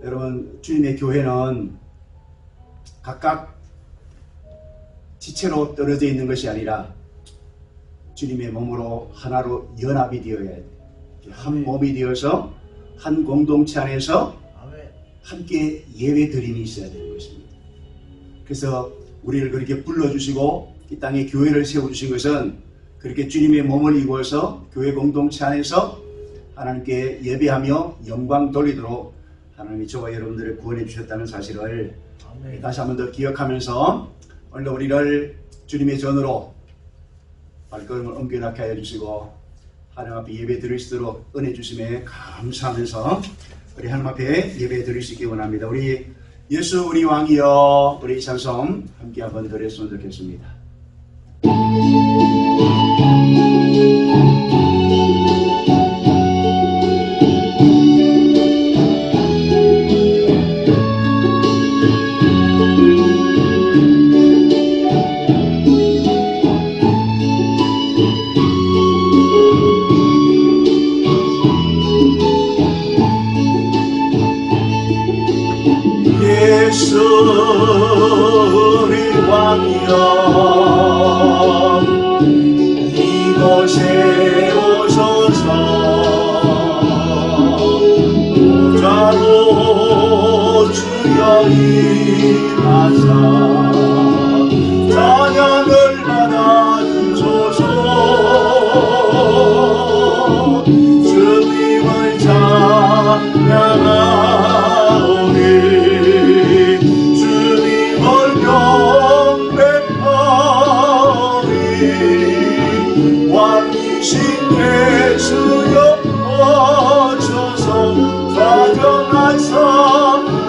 여러분, 주님의 교회는 각각 지체로 떨어져 있는 것이 아니라 주님의 몸으로 하나로 연합이 되어야 돼. 한 몸이 되어서 한 공동체 안에서 함께 예배 드림이 있어야 되는 것입니다. 그래서 우리를 그렇게 불러주시고 이 땅에 교회를 세워주신 것은 그렇게 주님의 몸을 이루어서 교회 공동체 안에서 하나님께 예배하며 영광 돌리도록 하나님이 저와 여러분들을 구원해 주셨다는 사실을 다시 한 번 더 기억하면서 오늘 우리를 주님의 전으로 발걸음을 옮겨나게 하여 주시고 하나님 앞에 예배 드릴 수 있도록 은혜 주심에 감사하면서 우리 하나님 앞에 예배 드릴 수 있기 원합니다. 우리 예수 우리 왕이여, 우리 이 찬송 함께 한번 드렸으면 좋겠습니다. 예수 우리 왕이여, 이곳에 오소서. 보좌로 주여 임하사 찬양을 받아 주소서. 주님을 찬양하오니 예수여 오셔서 가정하사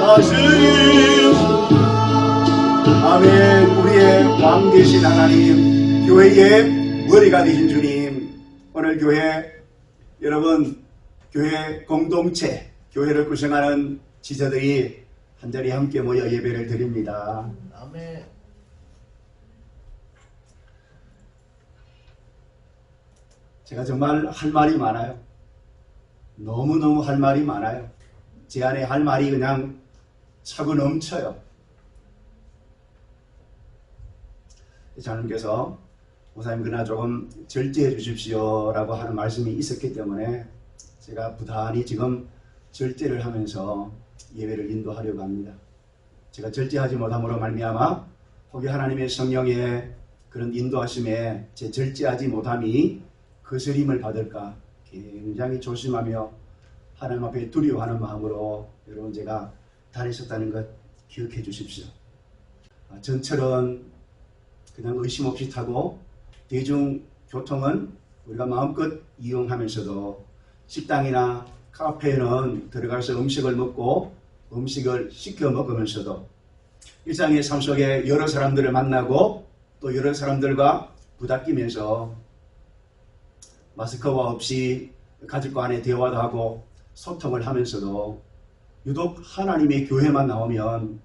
하시니. 아멘. 우리의 왕 되신 하나님, 교회의 머리가 되신 주님, 오늘 교회 여러분, 교회 공동체, 교회를 구성하는 지체들이 한자리 함께 모여 예배를 드립니다. 아멘. 제가 정말 할 말이 많아요. 너무너무 할 말이 많아요. 제 안에 할 말이 그냥 차고 넘쳐요. 장님께서 목사님 그러나 조금 절제해 주십시오 라고 하는 말씀이 있었기 때문에 제가 부단히 지금 절제를 하면서 예배를 인도하려고 합니다. 제가 절제하지 못함으로 말미암아 혹여 하나님의 성령의 그런 인도하심에 제 절제하지 못함이 거스림을 받을까 굉장히 조심하며 하나님 앞에 두려워하는 마음으로 여러분 제가 다녔었다는 것 기억해 주십시오. 전철은 그냥 의심 없이 타고 대중교통은 우리가 마음껏 이용하면서도 식당이나 카페에는 들어가서 음식을 먹고 음식을 시켜 먹으면서도 일상의 삶 속에 여러 사람들을 만나고 또 여러 사람들과 부닥이면서 마스크와 없이 가족과 간의 대화도 하고 소통을 하면서도 유독 하나님의 교회만 나오면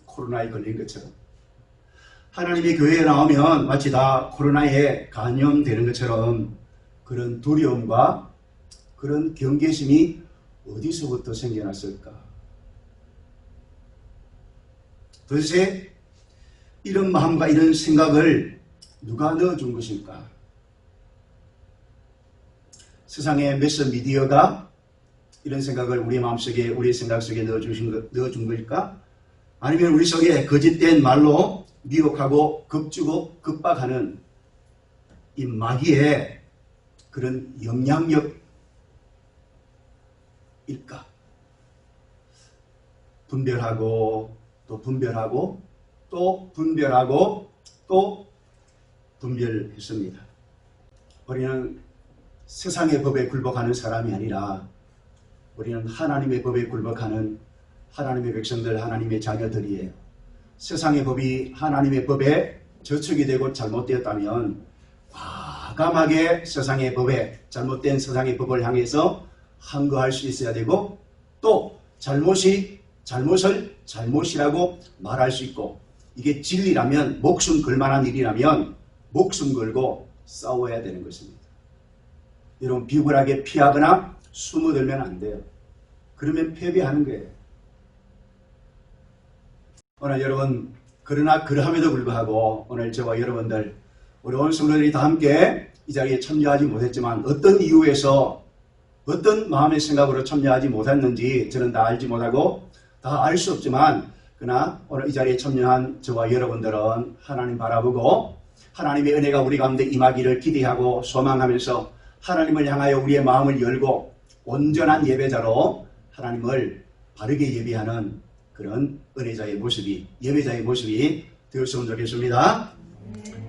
코로나에 걸린 것처럼, 하나님의 교회에 나오면 마치 다 코로나에 감염되는 것처럼 그런 두려움과 그런 경계심이 어디서부터 생겨났을까? 도대체 이런 마음과 이런 생각을 누가 넣어준 것일까? 세상의 매스 미디어가 이런 생각을 우리 마음속에, 우리 생각 속에 넣어준 걸까? 아니면 우리 속에 거짓된 말로 미혹하고 겁주고 급박하는 이 마귀의 그런 영향력일까? 분별하고 또 분별하고 또 분별하고 또 분별했습니다. 우리는 세상의 법에 굴복하는 사람이 아니라 우리는 하나님의 법에 굴복하는 하나님의 백성들, 하나님의 자녀들이에요. 세상의 법이 하나님의 법에 저촉이 되고 잘못되었다면 과감하게 세상의 법에, 잘못된 세상의 법을 향해서 항거할 수 있어야 되고, 또 잘못을 잘못이라고 말할 수 있고, 이게 진리라면, 목숨 걸 만한 일이라면 목숨 걸고 싸워야 되는 것입니다. 여러분, 비굴하게 피하거나 숨어들면 안 돼요. 그러면 패배하는 거예요. 오늘 여러분, 그러나 그러함에도 불구하고 오늘 저와 여러분들 우리 온 성도들이 다 함께 이 자리에 참여하지 못했지만 어떤 이유에서 어떤 마음의 생각으로 참여하지 못했는지 저는 다 알지 못하고 다 알 수 없지만, 그러나 오늘 이 자리에 참여한 저와 여러분들은 하나님 바라보고 하나님의 은혜가 우리 가운데 임하기를 기대하고 소망하면서 하나님을 향하여 우리의 마음을 열고 온전한 예배자로 하나님을 바르게 예배하는 그런 은혜자의 모습이, 예배자의 모습이 되었으면 좋겠습니다.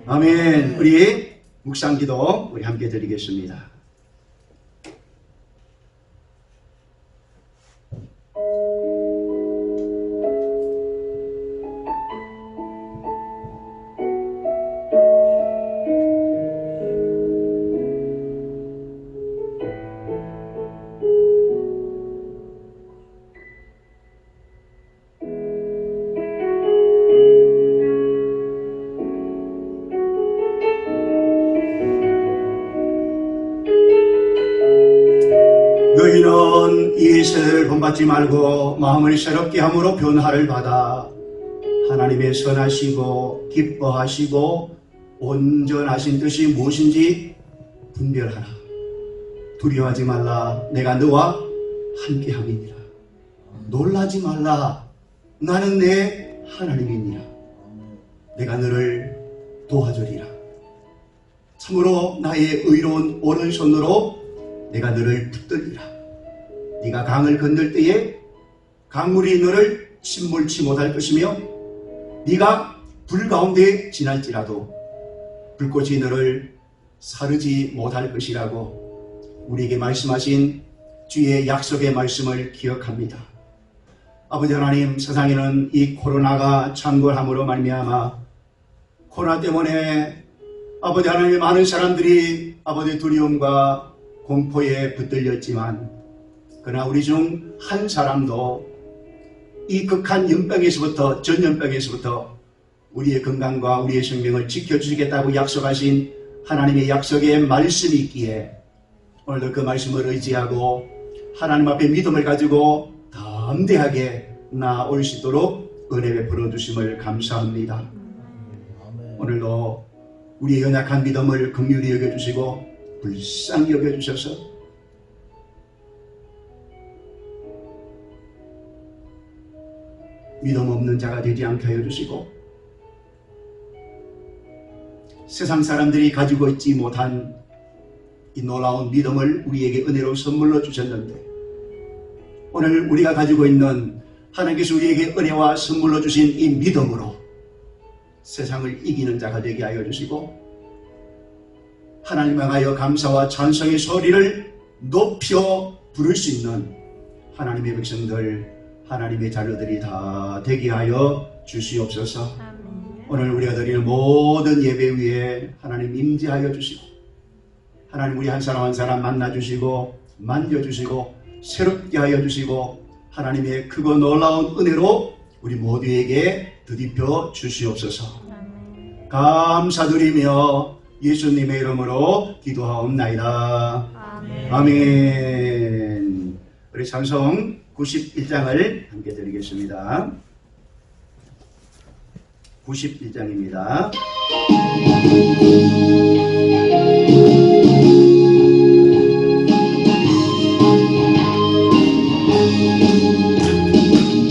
아멘. 우리 묵상기도 우리 함께 드리겠습니다. 너희는 이 세대를 본받지 말고 마음을 새롭게 함으로 변화를 받아 하나님의 선하시고 기뻐하시고 온전하신 뜻이 무엇인지 분별하라. 두려워하지 말라. 내가 너와 함께함이니라. 놀라지 말라. 나는 내 하나님이니라. 내가 너를 도와주리라. 참으로 나의 의로운 오른손으로 내가 너를 붙들리라. 네가 강을 건널 때에 강물이 너를 침몰치 못할 것이며 네가 불 가운데 지날지라도 불꽃이 너를 사르지 못할 것이라고 우리에게 말씀하신 주의 약속의 말씀을 기억합니다. 아버지 하나님, 세상에는 이 코로나가 창궐함으로 말미암아 코로나 때문에 아버지 하나님, 많은 사람들이 아버지 두려움과 공포에 붙들렸지만, 그러나 우리 중 한 사람도 이 극한 연병에서부터, 전염병에서부터 우리의 건강과 우리의 생명을 지켜주시겠다고 약속하신 하나님의 약속의 말씀이 있기에 오늘도 그 말씀을 의지하고 하나님 앞에 믿음을 가지고 담대하게 나아올 수 있도록 은혜 베풀어 주심을 감사합니다. 오늘도 우리의 연약한 믿음을 긍휼히 여겨주시고 불쌍히 여겨주셔서 믿음 없는 자가 되지 않게 하여 주시고 세상 사람들이 가지고 있지 못한 이 놀라운 믿음을 우리에게 은혜로 선물로 주셨는데, 오늘 우리가 가지고 있는 하나님께서 우리에게 은혜와 선물로 주신 이 믿음으로 세상을 이기는 자가 되게 하여 주시고 하나님 향하여 감사와 찬송의 소리를 높여 부를 수 있는 하나님의 백성들, 하나님의 자녀들이 다 되게 하여 주시옵소서. 오늘 우리가 드리는 모든 예배 위에 하나님 임재하여 주시고 하나님 우리 한 사람 한 사람 만나주시고 만져주시고 새롭게 하여 주시고 하나님의 크고 놀라운 은혜로 우리 모두에게 드디펴 주시옵소서. 감사드리며 예수님의 이름으로 기도하옵나이다. 아멘. 아멘. 우리 찬송 91장을 함께 드리겠습니다. 91장입니다.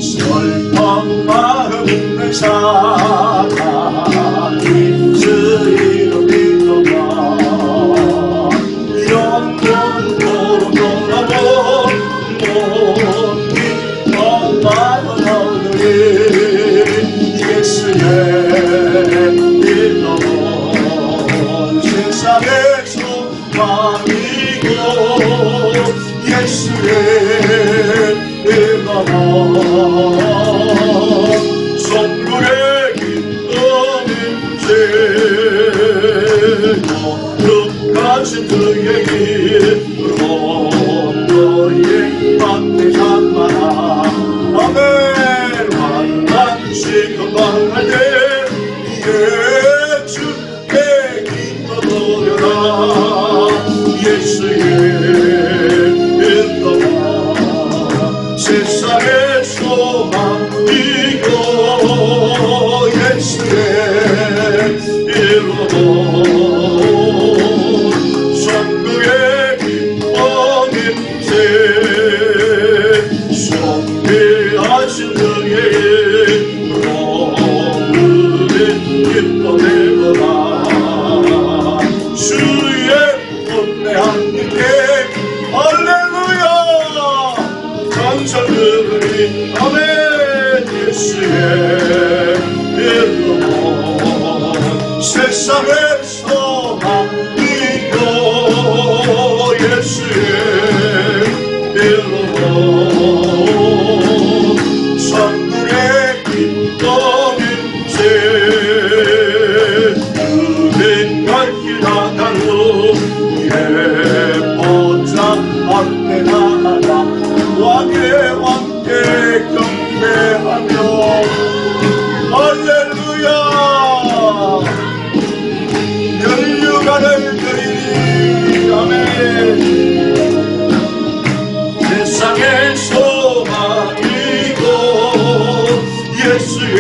슬픈 마음 있는 사람이 스리로 믿어봐. 영원토록 떠나고 못 믿던 마음을 얻으리. 예수의 믿어본 세상의 소망이고 예수의 믿어본 성불의 기쁨인 죄고 끝까지 그의 길로 너의 맘에 잡아라. 아멘. 완전히 건강할 때 예수의 기뻐버려라. 예수의 믿어봐. 세상의 소망 하신 그의 로움을 기뻐내거라. 주의 은혜 함께 할렐루야. 천사들이 아멘. 예수의 이름은 세상의 소망이요. 예수의 이름은 천국의 기쁨일세. 그는 갈길 나가로 예보자 앞에 나아가 왕의 왕께 경배하며 할렐루야. 면류관을 드리니 아멘. 세상의 소망이고 예수의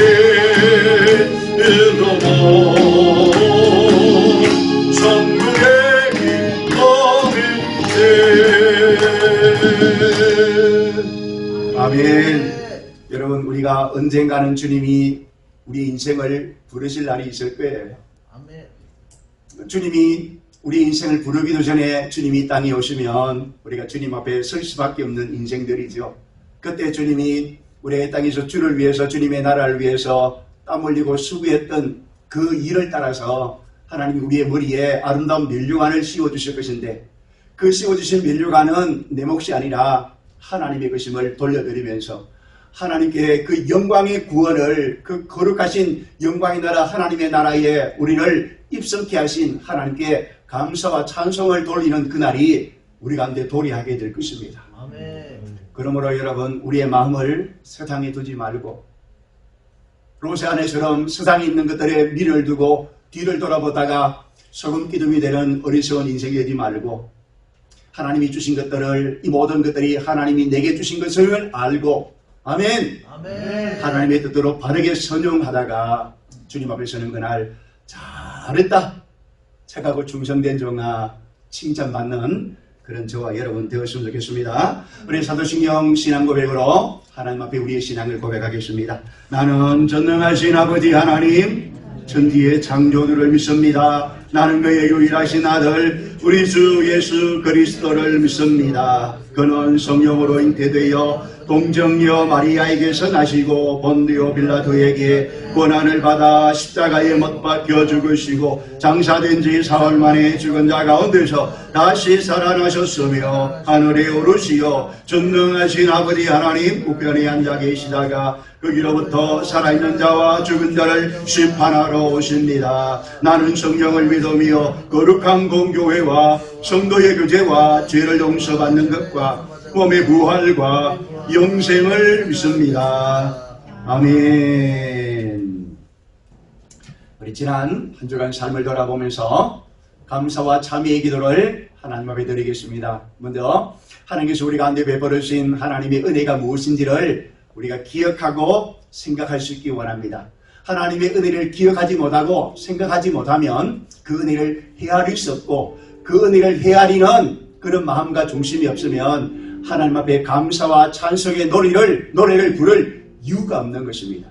이름은 천국의 기쁨일세. 아멘. 여러분, 우리가 언젠가는 주님이 우리 인생을 부르실 날이 있을 거예요. 아멘. 주님이 우리 인생을 부르기도 전에 주님이 이 땅에 오시면 우리가 주님 앞에 설 수밖에 없는 인생들이죠. 그때 주님이 우리의 땅에서 주를 위해서, 주님의 나라를 위해서 땀 흘리고 수고했던 그 일을 따라서 하나님이 우리의 머리에 아름다운 면류관을 씌워주실 것인데, 그 씌워주신 면류관은 내 몫이 아니라 하나님의 것임을 돌려드리면서 하나님께 그 영광의 구원을, 그 거룩하신 영광의 나라 하나님의 나라에 우리를 입성케 하신 하나님께 감사와 찬송을 돌리는 그날이 우리 가운데 도래하게 될 것입니다. 아멘. 그러므로 여러분, 우리의 마음을 세상에 두지 말고 로세 안에처럼 세상에 있는 것들에 미련을 두고 뒤를 돌아보다가 소금 기둥이 되는 어리석은 인생이 되지 말고, 하나님이 주신 것들을, 이 모든 것들이 하나님이 내게 주신 것을 알고, 아멘. 아멘. 하나님의 뜻대로 바르게 선용하다가 주님 앞에 서는 그날 잘했다, 착하고 충성된 종아 칭찬받는 그런 저와 여러분 되었으면 좋겠습니다. 우리 사도신경 신앙고백으로 하나님 앞에 우리의 신앙을 고백하겠습니다. 나는 전능하신 아버지 하나님 천지의 창조주를 믿습니다. 나는 그의 유일하신 아들 우리 주 예수 그리스도를 믿습니다. 그는 성령으로 잉태되어 동정녀 마리아에게서 나시고 본디오 빌라도에게 고난을 받아 십자가에 못 박혀 죽으시고 장사된 지 사흘 만에 죽은 자 가운데서 다시 살아나셨으며 하늘에 오르시어 전능하신 아버지 하나님 우편에 앉아 계시다가 거기로부터 살아있는 자와 죽은 자를 심판하러 오십니다. 나는 성령을 믿으며 거룩한 공교회와 성도의 교제와 죄를 용서받는 것과 몸의 부활과 영생을 믿습니다. 아멘. 우리 지난 한 주간 삶을 돌아보면서 감사와 참회의 기도를 하나님 앞에 드리겠습니다. 먼저 하나님께서 우리 가운데 베풀어 주신 하나님의 은혜가 무엇인지를 우리가 기억하고 생각할 수 있기 원합니다. 하나님의 은혜를 기억하지 못하고 생각하지 못하면 그 은혜를 헤아릴 수 없고, 그 은혜를 헤아리는 그런 마음과 중심이 없으면 하나님 앞에 감사와 찬송의 노래를 부를 이유가 없는 것입니다.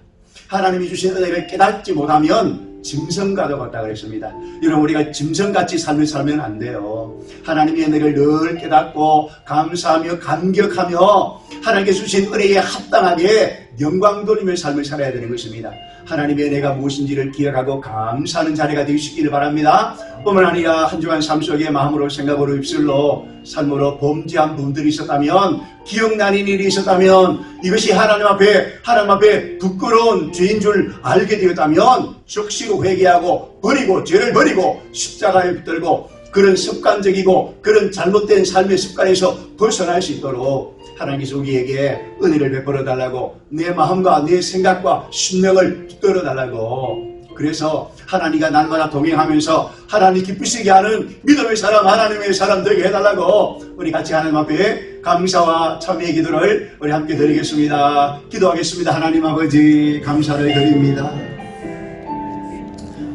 하나님이 주신 은혜를 깨닫지 못하면 짐승과도 같다 그랬습니다. 여러분, 우리가 짐승같이 삶을 살면 안 돼요. 하나님의 은혜를 늘 깨닫고 감사하며 감격하며 하나님께 주신 은혜에 합당하게 영광 돌리며 삶을 살아야 되는 것입니다. 하나님의 은혜가 무엇인지를 기억하고 감사하는 자리가 되시기를 바랍니다. 뿐만 아니라 한 주간 삶 속에 마음으로 생각으로 입술로 삶으로 범죄한 부분들이 있었다면, 기억나는 일이 있었다면, 이것이 하나님 앞에 부끄러운 죄인 줄 알게 되었다면 즉시로 회개하고 버리고 죄를 버리고 십자가에 붙들고 그런 습관적이고 그런 잘못된 삶의 습관에서 벗어날 수 있도록 하나님께서 우리에게 은혜를 베풀어 달라고, 내 마음과 내 생각과 심령을 붙들어 달라고, 그래서 하나님과 날마다 동행하면서 하나님 기쁘시게 하는 믿음의 사람, 하나님의 사람 되게 해달라고 우리 같이 하나님 앞에 감사와 참회의 기도를 우리 함께 드리겠습니다. 기도하겠습니다. 하나님 아버지, 감사를 드립니다.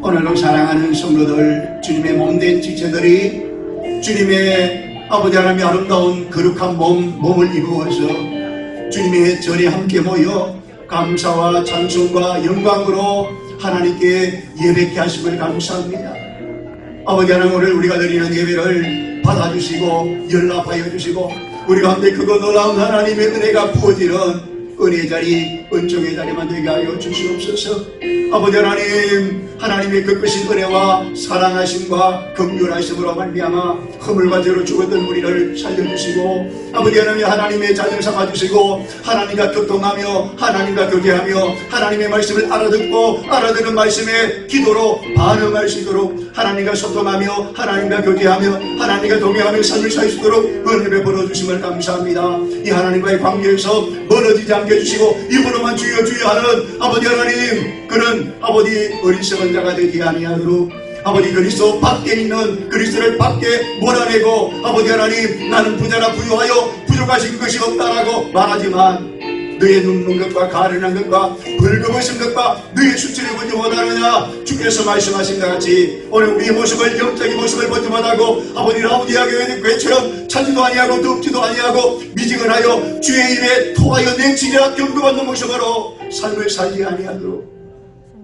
오늘도 사랑하는 성도들, 주님의 몸된 지체들이 주님의 아버지 하나님의 아름다운 거룩한 몸을 이루어서 주님의 전에 함께 모여 감사와 찬송과 영광으로 하나님께 예배케 하심을 감사합니다. 아버지 하나님, 오늘 우리가 드리는 예배를 받아주시고 연락하여 주시고 우리 가운데 크고 놀라운 하나님의 은혜가 부어지는 은혜 자리, 은총의 자리만 되게 하여 주시옵소서. 아버지 하나님, 하나님의 그 크신 은혜와 사랑하심과 긍휼하심으로 말미암아 허물과 죄로 죽었던 우리를 살려주시고 아버지 하나님, 하나님의 자녀 삼아주시고 하나님과 교통하며 하나님과 교제하며 하나님의 말씀을 알아듣고 알아듣는 말씀에 기도로 반응할 수 있도록 하나님과 소통하며 하나님과 교제하며 하나님과 동행하며 삶을 살 수 있도록 은혜 베풀어 주심을 감사합니다. 이 하나님과의 관계에서 멀어지지 않게 해주시고 입으로만 주여 주여 하는 아버지 하나님, 그는 아버지 어리석은 자가 되지 아니하도록 아버지 그리스도 밖에 있는 그리스도를 밖에 몰아내고 아버지 하나님, 나는 부자라 부유하여 부족하신 것이 없다라고 말하지만 너의 눕는 것과 가련한 것과 벌거벗은 것과 너의 수치를 보지 못하느냐, 주께서 말씀하신 것 같이 오늘 우리의 모습을, 영적인 모습을 보지 못하고 아버지 라우디아교회의 괴처럼 차지도 아니하고 덥지도 아니하고 미지근하여 주의 입에 토하여 냉치리라 경고받는 모습으로 삶을 살지 아니하도록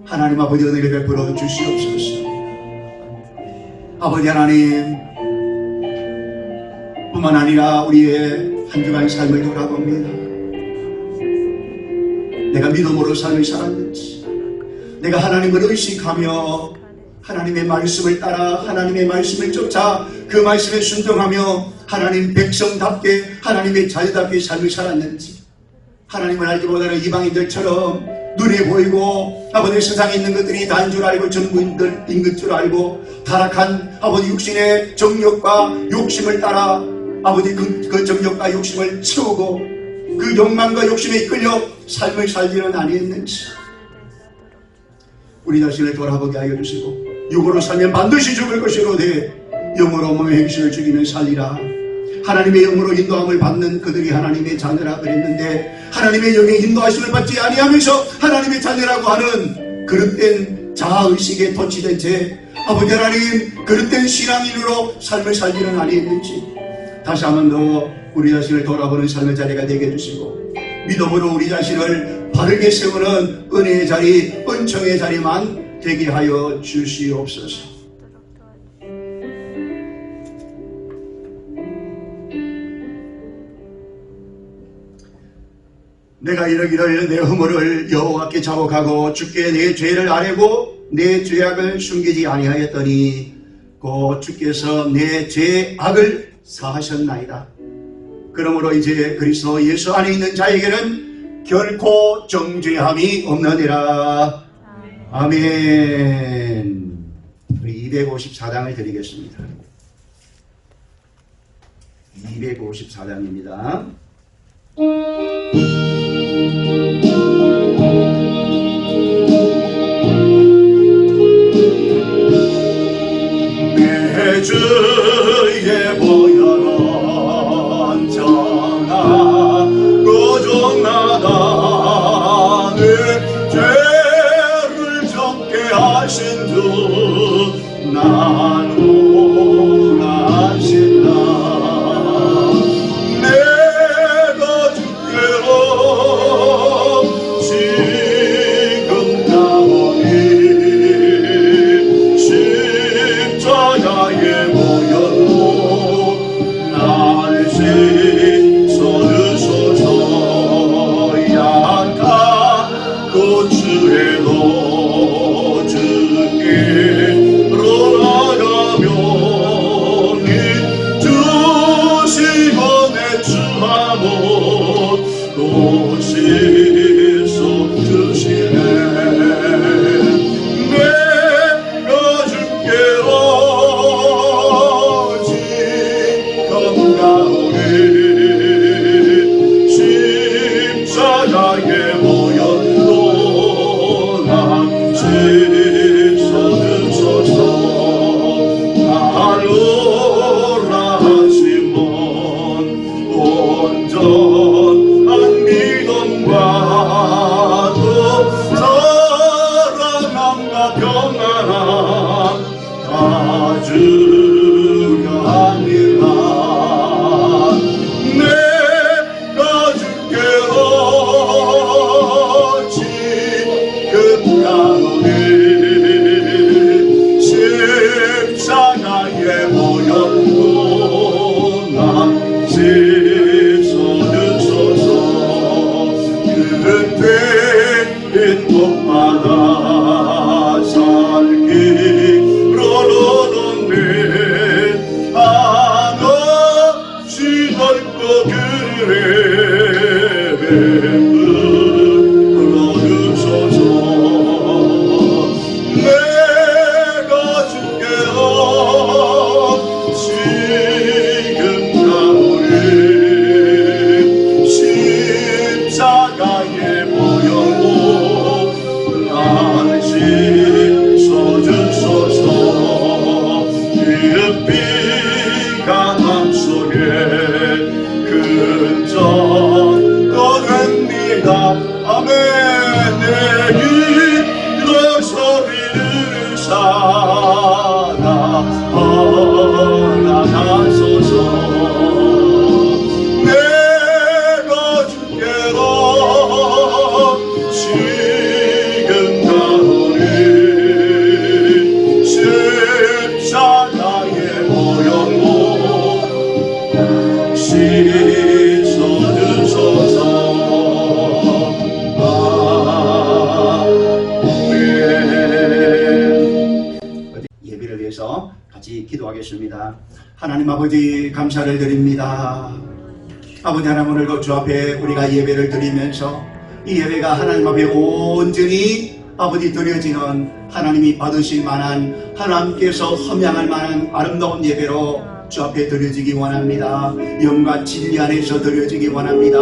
하나님 아버지 은혜를 베풀어 주시옵소서. 아버지 하나님, 뿐만 아니라 우리의 한 주간의 삶을 돌아봅니다. 내가 믿음으로 삶을 살았는지, 내가 하나님을 의식하며 하나님의 말씀을 따라 하나님의 말씀을 쫓아 그 말씀에 순종하며 하나님 백성답게 하나님의 자녀답게 삶을 살았는지, 하나님을 알지 못하는 이방인들처럼 눈에 보이고 아버지 세상에 있는 것들이 다인 줄 알고 전부인들인 것 줄 알고 타락한 아버지 육신의 정욕과 욕심을 따라 아버지 그 정욕과 욕심을 채우고 그 욕망과 욕심에 이끌려 삶을 살지는 아니했는지 우리 자신을 돌아보게 하여 주시고, 육으로 살면 반드시 죽을 것이로되 영으로 몸의 행실을 죽이면 살리라. 하나님의 영으로 인도함을 받는 그들이 하나님의 자녀라 그랬는데 하나님의 영의 인도하심을 받지 아니하면서 하나님의 자녀라고 하는 그릇된 자아의식에 도취된 채 아버지 하나님, 그릇된 신앙인으로 삶을 살지는 아니했는지 다시 한번 더 우리 자신을 돌아보는 삶의 자리가 되게 해주시고 믿음으로 우리 자신을 바르게 세우는 은혜의 자리, 은총의 자리만 되게 하여 주시옵소서. 내가 이러기를 내 허물을 여호와께 자복하고 주께 내 죄를 아뢰고 내 죄악을 숨기지 아니하였더니 곧 주께서 내 죄악을 사하셨나이다. 그러므로 이제 그리스도 예수 안에 있는 자에게는 결코 정죄함이 없느니라. 아멘. 우리 254장을 드리겠습니다. 254장입니다. 내 주의 보혈은 전하 고정나다. 내 죄를 적게 하신 주 나누라신다. 내가 주께로 지금 나오니 십자가에 모여도 나를 씻어주소서. 약하고 곳마다 살기로는 내 하나씩 덜고 그래 불러주소서. 내가 주께로 지금 가오리 십자가에 보혈로 안식 써주소서. 빛비가 맘속에 근정 떠납니다. 아멘. 내 기도 소리를 사나 허락하소서. 내가 주께로 지금 가오리 십자가의 보혈로 씻어주소서. 예배를 위해서 같이 기도하겠습니다. 하나님 아버지 감사를 드립니다. 아버지 하나님 오늘 주 앞에 우리가 예배를 드리면서 이 예배가 하나님 앞에 온전히 아버지 드려지는 하나님이 받으실 만한 하나님께서 험양할 만한 아름다운 예배로 주 앞에 드려지기 원합니다. 영과 진리 안에서 드려지기 원합니다.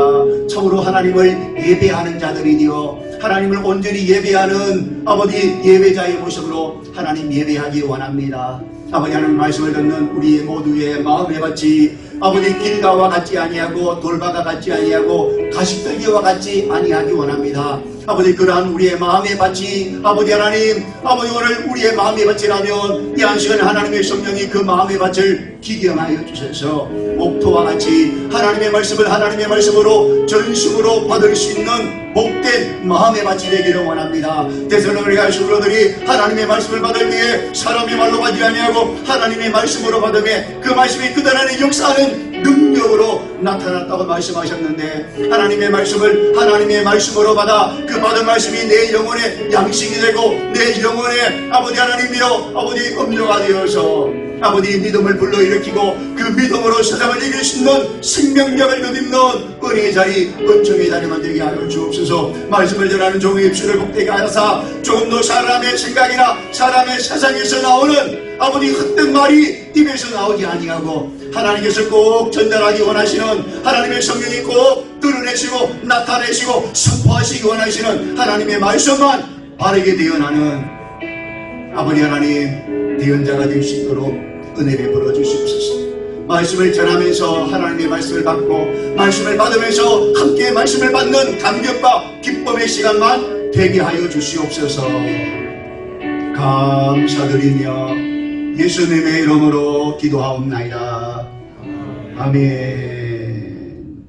참으로 하나님을 예배하는 자들이니요 하나님을 온전히 예배하는 아버지 예배자의 모습으로 하나님 예배하기 원합니다. 아버지 하나님 말씀을 듣는 우리 모두의 마음에 같이 아버지 길가와 같지 아니하고 돌바가 같지 아니하고 가식들기와 같지 아니하기 원합니다. 아버지 그러한 우리의 마음의 밭이 아버지 하나님 아버지 오늘 우리의 마음의 밭이라면 이 한시간 하나님의 성령이 그 마음의 밭을 기경하여 주셔서 옥토와 같이 하나님의 말씀을 하나님의 말씀으로 전심으로 받을 수 있는 복된 마음의 밭이 되기를 원합니다. 데살로니가 성도들이 하나님의 말씀을 받을 때에 사람의 말로 받지 아니하고 하나님의 말씀으로 받음에 그 말씀이 그들 안에 역사하는 능력으로 나타났다고 말씀하셨는데 하나님의 말씀을 하나님의 말씀으로 받아 그 받은 말씀이 내 영혼의 양식이 되고 내 영혼의 아버지 하나님이여 아버지 음료가 되어서 아버지 믿음을 불러일으키고 그 믿음으로 세상을 이길 수 있는 생명력을 거듭는 은혜의 자리 은총의 자리 만들게 하여 주옵소서. 말씀을 전하는 종의 입술을 복되게 하여사 조금 더 사람의 생각이나 사람의 세상에서 나오는 아버지 헛된 말이 입에서 나오지 아니하고 하나님께서 꼭 전달하기 원하시는 하나님의 성령이 꼭 드러내시고 나타내시고 선포하시기 원하시는 하나님의 말씀만 바르게 되어나는 아버지 하나님 대언자가 될 수 있도록 은혜 베풀어 주시옵소서. 말씀을 전하면서 하나님의 말씀을 받고 말씀을 받으면서 함께 말씀을 받는 감격과 기쁨의 시간만 되게 하여 주시옵소서. 감사드리며 예수님의 이름으로 기도하옵나이다. 아멘.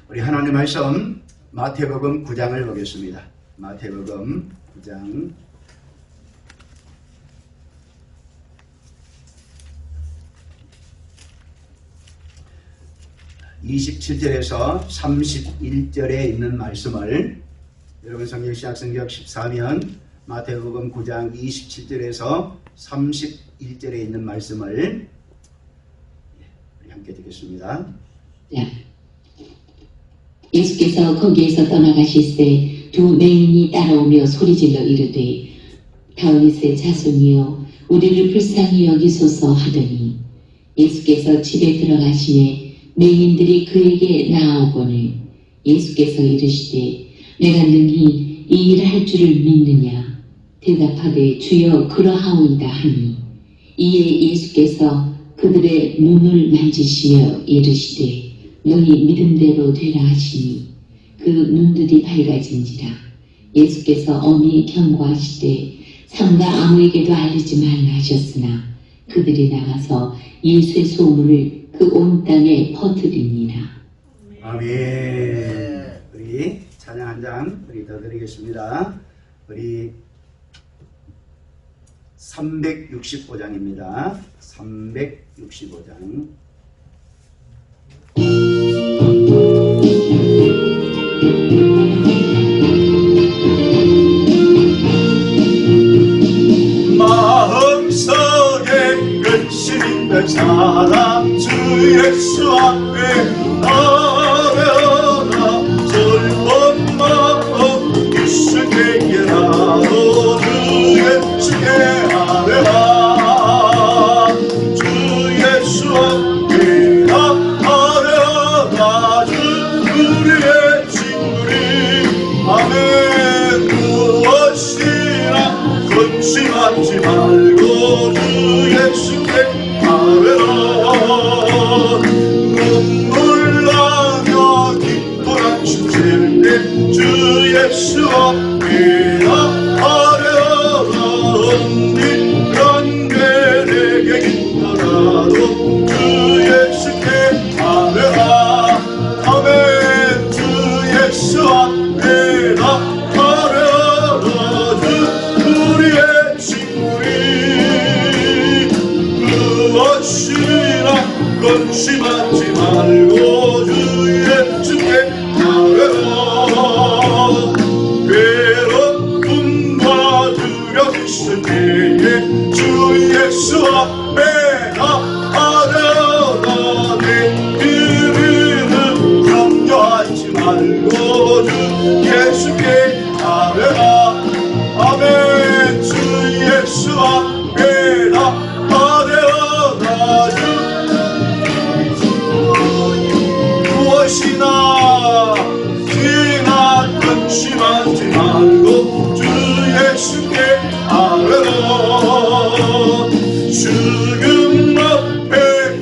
우리 하나님의 말씀 마태복음 9장을 보겠습니다. 마태복음 9장 27절에서 31절에 있는 말씀을 여러분 성경 신약성경 14면 마태복음 9장 27절에서 31절에 있는 말씀을 우리 함께 듣겠습니다. 예수께서 거기에서 떠나가실 때 두 맹인이 따라오며 소리질러 이르되 다윗의 자손이여 우리를 불쌍히 여기소서 하더니 예수께서 집에 들어가시매 맹인들이 그에게 나아오거늘 예수께서 이르시되 내가 능히 이 일을 할 줄을 믿느냐 대답하되 주여 그러하오이다 하니 이에 예수께서 그들의 눈을 만지시며 이르시되 너희 믿음대로 되라 하시니 그 눈들이 밝아진지라. 예수께서 엄히 경고하시되 삼가 아무에게도 알리지 말라 하셨으나 그들이 나가서 예수의 소문을 그 온 땅에 퍼뜨립니다. 아멘. 우리 찬양 한 장 우리 더 드리겠습니다. 우리 365장입니다. 365장. 사랑 주 예수 앞에 아뢰어라 슬픈 마음 있을 때에라도 주 예수께 아뢰라 주 예수 앞에 아뢰어라 주 우리의 친구리 아멘 무엇이나 근심하지 말고 주 예수께 아뢰라 눈물 나며 기뻐라 춤출 때 주 예수 앞에 아뢰어라 언니란 게 내게 있더라도 주 예수께 아뢰라 아멘 주 예수 앞에 아뢰어라 주 우리의 친구리 무엇이나 근심하지 말고 주 예수께 아뢰라 괴롭음과 두려움 있을 때에 주 예수 앞에 아뢰라 내 이름은 염려하지 말고 주 예수께 아뢰라 아멘 주 예수 앞에 아뢰라 주 무엇이나 지나 근심하지 말고 주 예수께 아뢰라 죽음 앞에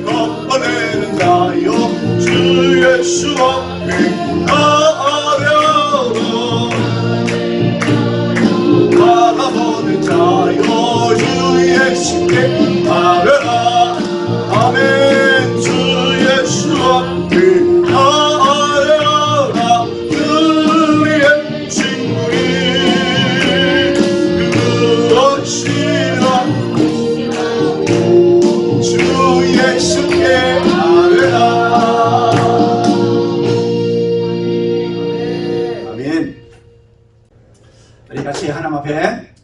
걷어내는 자여 주 예수 앞에 아뢰라 바라보는 자여 주 예수께 아뢰라 아멘 주 예수 앞에 아뢰라 우리의 친구리 무엇이나 주 예수께 아뢰라 아멘. 우리 같이 하나님 앞에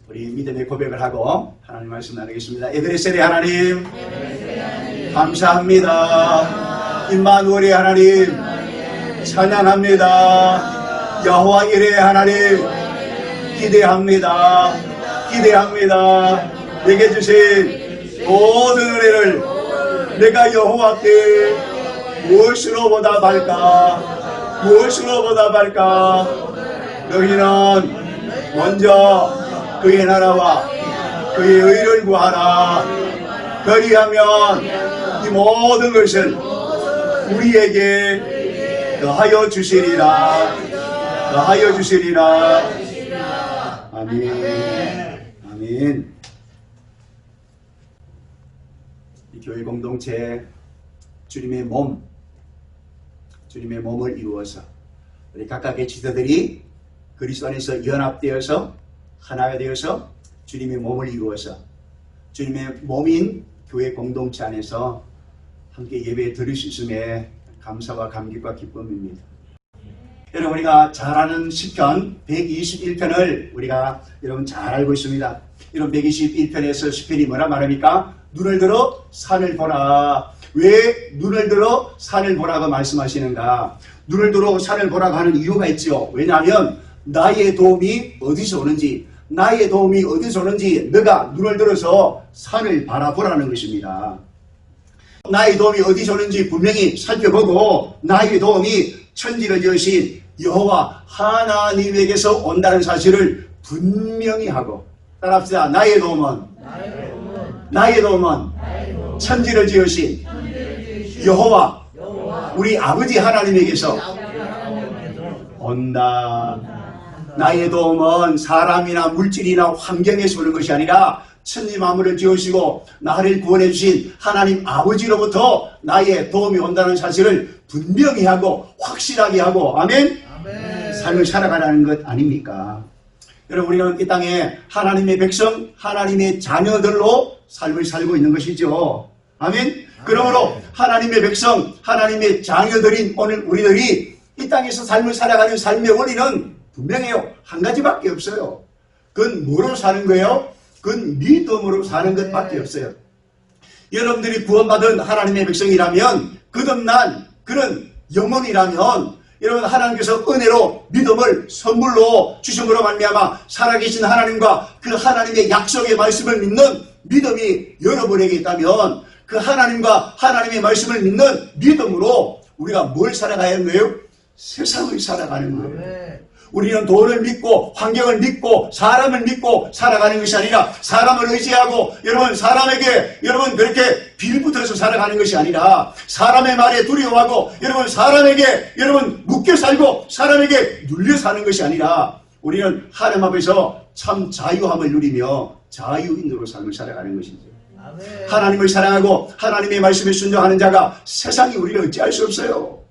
우리 믿음의 고백을 하고 하나님 말씀 나누겠습니다. 에베레셀의 하나님 감사합니다. 임마누엘의 하나님 찬양합니다. 여호와 이레의 하나님 기대합니다. 기대합니다. 내게 주신 모든 은혜를 내가 여호와께 무엇으로 보답할까? 무엇으로 보답할까? 너희는 먼저 그의 나라와 그의 의를 구하라. 그리하면 이 모든 것을 우리에게 더하여 주시리라. 더하여 주시리라. 아멘. 아멘. 이 교회 공동체 주님의 몸을 이루어서 우리 각각의 지도들이 그리스도 안에서 연합되어서 하나가 되어서 주님의 몸을 이루어서 주님의 몸인 교회 공동체 안에서 함께 예배 드릴 수 있음에 감사와 감격과 기쁨입니다. 여러분 우리가 잘 아는 시편 121편을 우리가 여러분 잘 알고 있습니다. 이런 121편에서 시편이 뭐라 말합니까? 눈을 들어 산을 보라. 왜 눈을 들어 산을 보라고 말씀하시는가? 눈을 들어 산을 보라고 하는 이유가 있죠. 왜냐하면 나의 도움이 어디서 오는지 나의 도움이 어디서 오는지 너가 눈을 들어서 산을 바라보라는 것입니다. 나의 도움이 어디서 오는지 분명히 살펴보고 나의 도움이 천지를 지으신 여호와 하나님에게서 온다는 사실을 분명히 하고 따라합시다. 나의 도움은 천지를 지으신 여호와 우리 아버지 하나님에게서 온다. 나의 도움은 사람이나 물질이나 환경에서 오는 것이 아니라 천지 만물을 지으시고 나를 구원해 주신 하나님 아버지로부터 나의 도움이 온다는 사실을 분명히 하고 확실하게 하고 아멘? 삶을 살아가라는 것 아닙니까? 여러분 우리는 이 땅에 하나님의 백성 하나님의 자녀들로 삶을 살고 있는 것이죠. 아멘? 그러므로 하나님의 백성 하나님의 자녀들인 오늘 우리들이 이 땅에서 삶을 살아가는 삶의 원리는 분명해요. 한 가지밖에 없어요. 그건 뭐로 사는 거예요? 그건 믿음으로 사는 것밖에 없어요. 여러분들이 구원받은 하나님의 백성이라면 거듭난 그런 영혼이라면 여러분 하나님께서 은혜로 믿음을 선물로 주심으로 말미암아 살아계신 하나님과 그 하나님의 약속의 말씀을 믿는 믿음이 여러분에게 있다면 그 하나님과 하나님의 말씀을 믿는 믿음으로 우리가 뭘 살아가야 하는 거예요? 세상을 살아가는 거예요. 우리는 돈을 믿고 환경을 믿고 사람을 믿고 살아가는 것이 아니라 사람을 의지하고 여러분 사람에게 여러분 그렇게 빌붙어서 살아가는 것이 아니라 사람의 말에 두려워하고 여러분 사람에게 여러분 묶여 살고 사람에게 눌려 사는 것이 아니라 우리는 하나님 앞에서 참 자유함을 누리며 자유인으로 삶을 살아가는 것이죠. 하나님을 사랑하고 하나님의 말씀에 순종하는 자가 세상이 우리를 어찌할 수 없어요.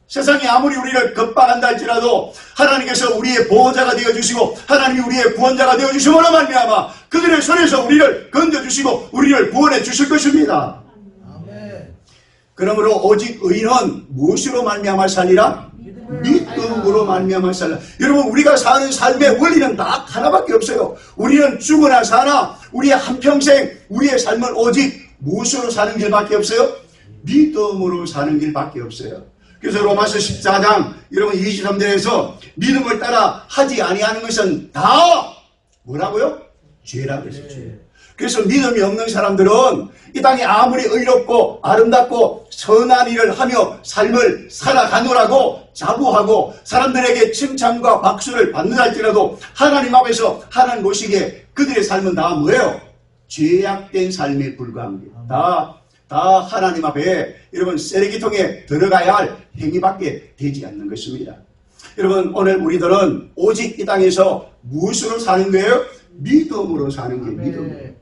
세상이 아무리 우리를 겁박한다 할지라도 하나님께서 우리의 보호자가 되어주시고 하나님이 우리의 구원자가 되어주심으로 말미암아 그들의 손에서 우리를 건져주시고 우리를 구원해 주실 것입니다. 그러므로 오직 의인은 무엇으로 말미암아 살리라? 믿음으로 말미암아 살라. 여러분 우리가 사는 삶의 원리는 딱 하나밖에 없어요. 우리는 죽으나 사나 우리의 한평생 우리의 삶은 오직 무엇으로 사는 길밖에 없어요? 믿음으로 사는 길밖에 없어요. 그래서 로마서 14장 여러분 23절에서 믿음을 따라 하지 아니하는 것은 다 뭐라고요? 죄라고 그랬어요. 죄. 그래서 믿음이 없는 사람들은 이 땅에 아무리 의롭고 아름답고 선한 일을 하며 삶을 살아가노라고 자부하고 사람들에게 칭찬과 박수를 받는 할지라도 하나님 앞에서 하나님 보시기에 그들의 삶은 다 뭐예요? 죄악된 삶에 불과한 게 다 하나님 앞에 여러분 쓰레기통에 들어가야 할 행위밖에 되지 않는 것입니다. 여러분 오늘 우리들은 오직 이 땅에서 무엇으로 사는 거예요? 믿음으로 사는 게 믿음.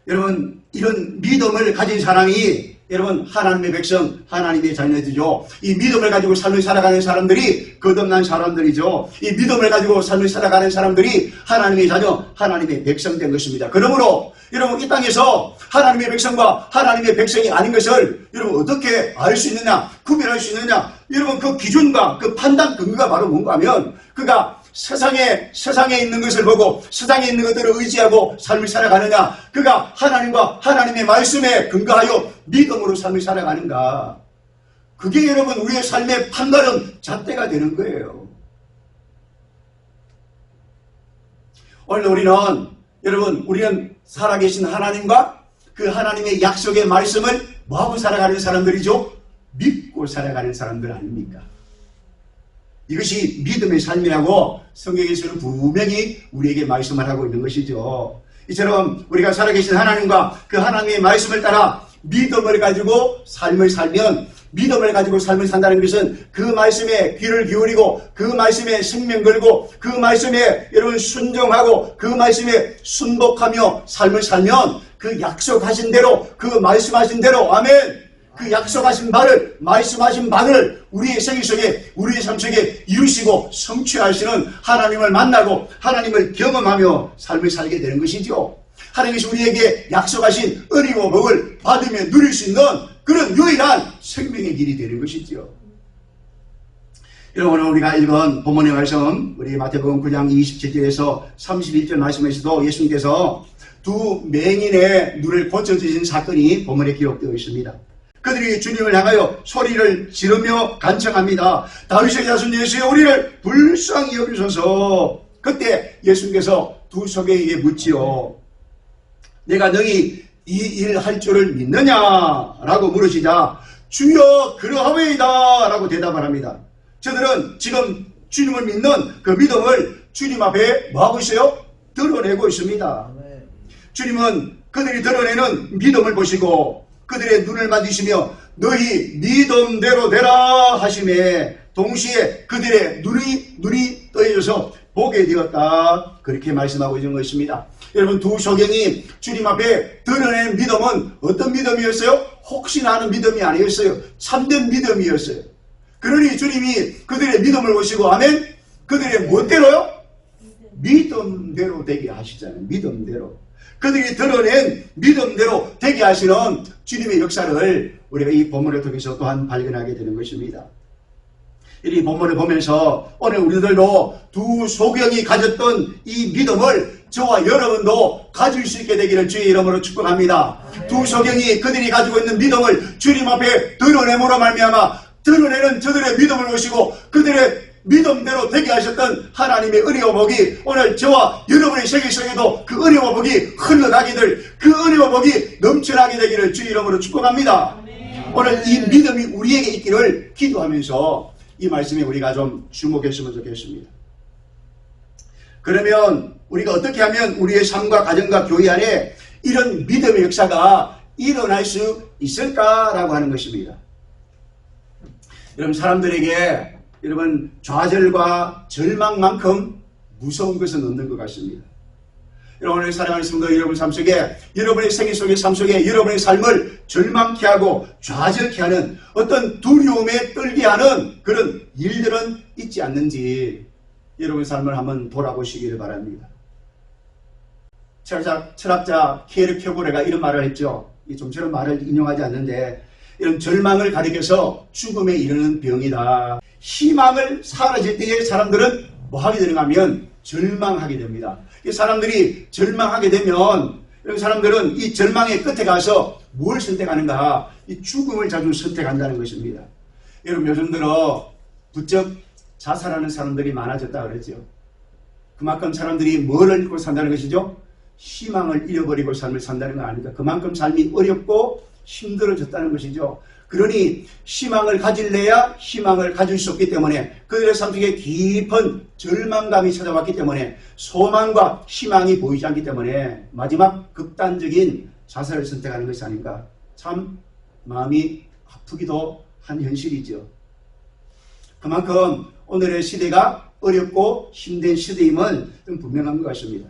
여러분 이런 믿음을 가진 사람이 여러분 하나님의 백성 하나님의 자녀들이죠. 이 믿음을 가지고 삶을 살아가는 사람들이 거듭난 사람들이죠. 이 믿음을 가지고 삶을 살아가는 사람들이 하나님의 자녀 하나님의 백성 된 것입니다. 그러므로 여러분 이 땅에서 하나님의 백성과 하나님의 백성이 아닌 것을 여러분 어떻게 알 수 있느냐 구별할 수 있느냐 여러분 그 기준과 그 판단 근거가 바로 뭔가 하면 그가 세상에 있는 것을 보고 세상에 있는 것들을 의지하고 삶을 살아가느냐 그가 하나님과 하나님의 말씀에 근거하여 믿음으로 삶을 살아가는가 그게 여러분 우리의 삶의 판단은 잣대가 되는 거예요. 오늘 우리는 살아계신 하나님과 그 하나님의 약속의 말씀을 뭐하고 살아가는 사람들이죠? 믿고 살아가는 사람들 아닙니까? 이것이 믿음의 삶이라고 성경에서는 분명히 우리에게 말씀을 하고 있는 것이죠. 이처럼 우리가 살아계신 하나님과 그 하나님의 말씀을 따라 믿음을 가지고 삶을 살면 믿음을 가지고 삶을 산다는 것은 그 말씀에 귀를 기울이고 그 말씀에 생명 걸고 그 말씀에 여러분 순종하고 그 말씀에 순복하며 삶을 살면 그 약속하신 대로 그 말씀하신 대로 아멘 그 약속하신 바를 말씀하신 바를 우리의 생일 속에 우리의 삶 속에 이루시고 성취하시는 하나님을 만나고 하나님을 경험하며 삶을 살게 되는 것이죠. 하나님께서 우리에게 약속하신 은혜와 복을 받으며 누릴 수 있는 그런 유일한 생명의 길이 되는 것이죠. 여러분 오늘 우리가 읽은 본문의 말씀 우리 마태복음 9장 27절에서 31절 말씀에서도 예수님께서 두 맹인의 눈을 고쳐주신 사건이 본문에 기록되어 있습니다. 그들이 주님을 향하여 소리를 지르며 간청합니다. 다윗의 자손 예수여 우리를 불쌍히 여기소서. 그때 예수님께서 두 소경에게 묻지요. 내가 너희 이 일 할 줄을 믿느냐라고 물으시자 주여 그러하오이다 라고 대답을 합니다. 저들은 지금 주님을 믿는 그 믿음을 주님 앞에 뭐하고 있어요? 드러내고 있습니다. 주님은 그들이 드러내는 믿음을 보시고 그들의 눈을 만지시며 너희 믿음대로 되라 하심에 동시에 그들의 눈이 떠져서 보게 되었다. 그렇게 말씀하고 있는 것입니다. 여러분 두 소경이 주님 앞에 드러낸 믿음은 어떤 믿음이었어요? 혹시나 하는 믿음이 아니었어요. 참된 믿음이었어요. 그러니 주님이 그들의 믿음을 보시고 아멘 그들의 무엇대로요? 믿음대로 되게 하시잖아요. 믿음대로. 그들이 드러낸 믿음대로 되게 하시는 주님의 역사를 우리가 이 본문을 통해서 또한 발견하게 되는 것입니다. 이 본문을 보면서 오늘 우리들도 두 소경이 가졌던 이 믿음을 저와 여러분도 가질 수 있게 되기를 주의 이름으로 축복합니다. 두 소경이 그들이 가지고 있는 믿음을 주님 앞에 드러내므로 말미암아 드러내는 저들의 믿음을 보시고 그들의 믿음대로 되게 하셨던 하나님의 은혜와 복이 오늘 저와 여러분의 세계 속에도 그 은혜와 복이 흘러가기를, 그 은혜와 복이 넘쳐나게 되기를 주의 이름으로 축복합니다. 오늘 이 믿음이 우리에게 있기를 기도하면서 이 말씀에 우리가 좀 주목했으면 좋겠습니다. 그러면 우리가 어떻게 하면 우리의 삶과 가정과 교회 안에 이런 믿음의 역사가 일어날 수 있을까라고 하는 것입니다. 여러분, 사람들에게 여러분 좌절과 절망만큼 무서운 것은 없는 것 같습니다. 여러분의 사랑하는 성도 여러분 삶 속에, 여러분의 생애 속의 삶 속에 여러분의 삶을 절망케 하고 좌절케 하는 어떤 두려움에 떨게 하는 그런 일들은 있지 않는지 여러분의 삶을 한번 돌아보시기를 바랍니다. 철학자 키에르 켜고레가 이런 말을 했죠. 좀 저런 말을 인용하지 않는데, 이런 절망을 가리켜서 죽음에 이르는 병이다. 희망을 사라질 때에 사람들은 뭐 하게 되는가 하면 절망하게 됩니다. 사람들이 절망하게 되면 이런 사람들은 이 절망의 끝에 가서 뭘 선택하는가? 이 죽음을 자주 선택한다는 것입니다. 여러분, 요즘 들어 부쩍 자살하는 사람들이 많아졌다 그랬죠. 그만큼 사람들이 뭘 잃고 산다는 것이죠? 희망을 잃어버리고 삶을 산다는 거 아닙니까? 그만큼 삶이 어렵고 힘들어졌다는 것이죠. 그러니 희망을 가질래야 희망을 가질 수 없기 때문에 그들의 삶 속에 깊은 절망감이 찾아왔기 때문에 소망과 희망이 보이지 않기 때문에 마지막 극단적인 자살을 선택하는 것이 아닌가. 참 마음이 아프기도 한 현실이죠. 그만큼 오늘의 시대가 어렵고 힘든 시대임은 좀 분명한 것 같습니다.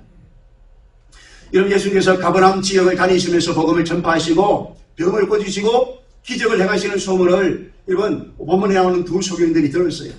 여러분, 예수님께서 가버나움 지역을 다니시면서 복음을 전파하시고 병을 고치시고 기적을 행하시는 소문을 여러분 본문에 나오는 두 소경들이 들었어요.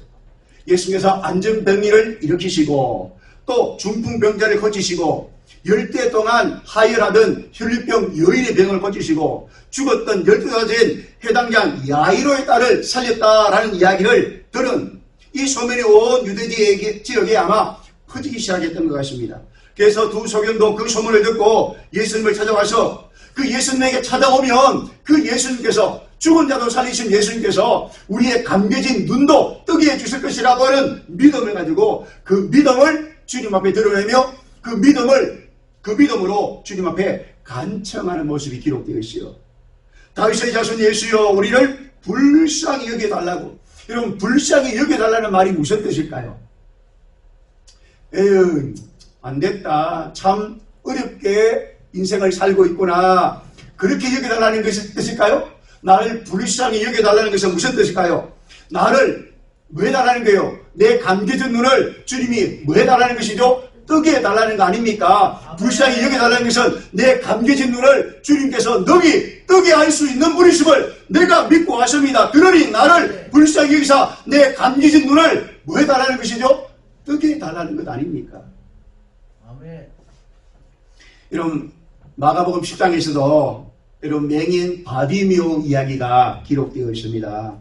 예수님께서 안전병리를 일으키시고 또 중풍병자를 고치시고 10대 동안 하혈하던 혈류병 여인의 병을 고치시고 죽었던 12가지인 해당장 야이로의 딸을 살렸다라는 이야기를 들은 이 소문이 온 유대 지역에 아마 퍼지기 시작했던 것 같습니다. 그래서 두 소경도 그 소문을 듣고 예수님을 찾아와서 그 예수님에게 찾아오면 그 예수님께서, 죽은 자도 살리신 예수님께서 우리의 감겨진 눈도 뜨게 해주실 것이라고 하는 믿음을 가지고 그 믿음을 주님 앞에 드러내며 그 믿음으로 주님 앞에 간청하는 모습이 기록되어 있어요. 다윗의 자손 예수여 우리를 불쌍히 여겨달라고. 여러분, 불쌍히 여겨달라는 말이 무슨 뜻일까요? 에휴, 안 됐다. 참 어렵게 인생을 살고 있구나. 그렇게 여겨달라는 것이 뜻일까요? 나를 불쌍히 여겨달라는 것은 무슨 뜻일까요? 나를 뭐 해달라는 거예요? 내 감겨진 눈을 주님이 뭐 해달라는 것이죠? 뜨게 해달라는 거 아닙니까? 불쌍히 여겨달라는 것은 내 감겨진 눈을 주님께서 너희 뜨게 할 수 있는 분이심을 내가 믿고 왔습니다. 그러니 나를 불쌍히 여기사 내 감겨진 눈을 뭐 해달라는 것이죠? 뜨게 해달라는 것 아닙니까? 아멘. 여러분, 마가복음 10장에서도 여러분 맹인 바디미오 이야기가 기록되어 있습니다.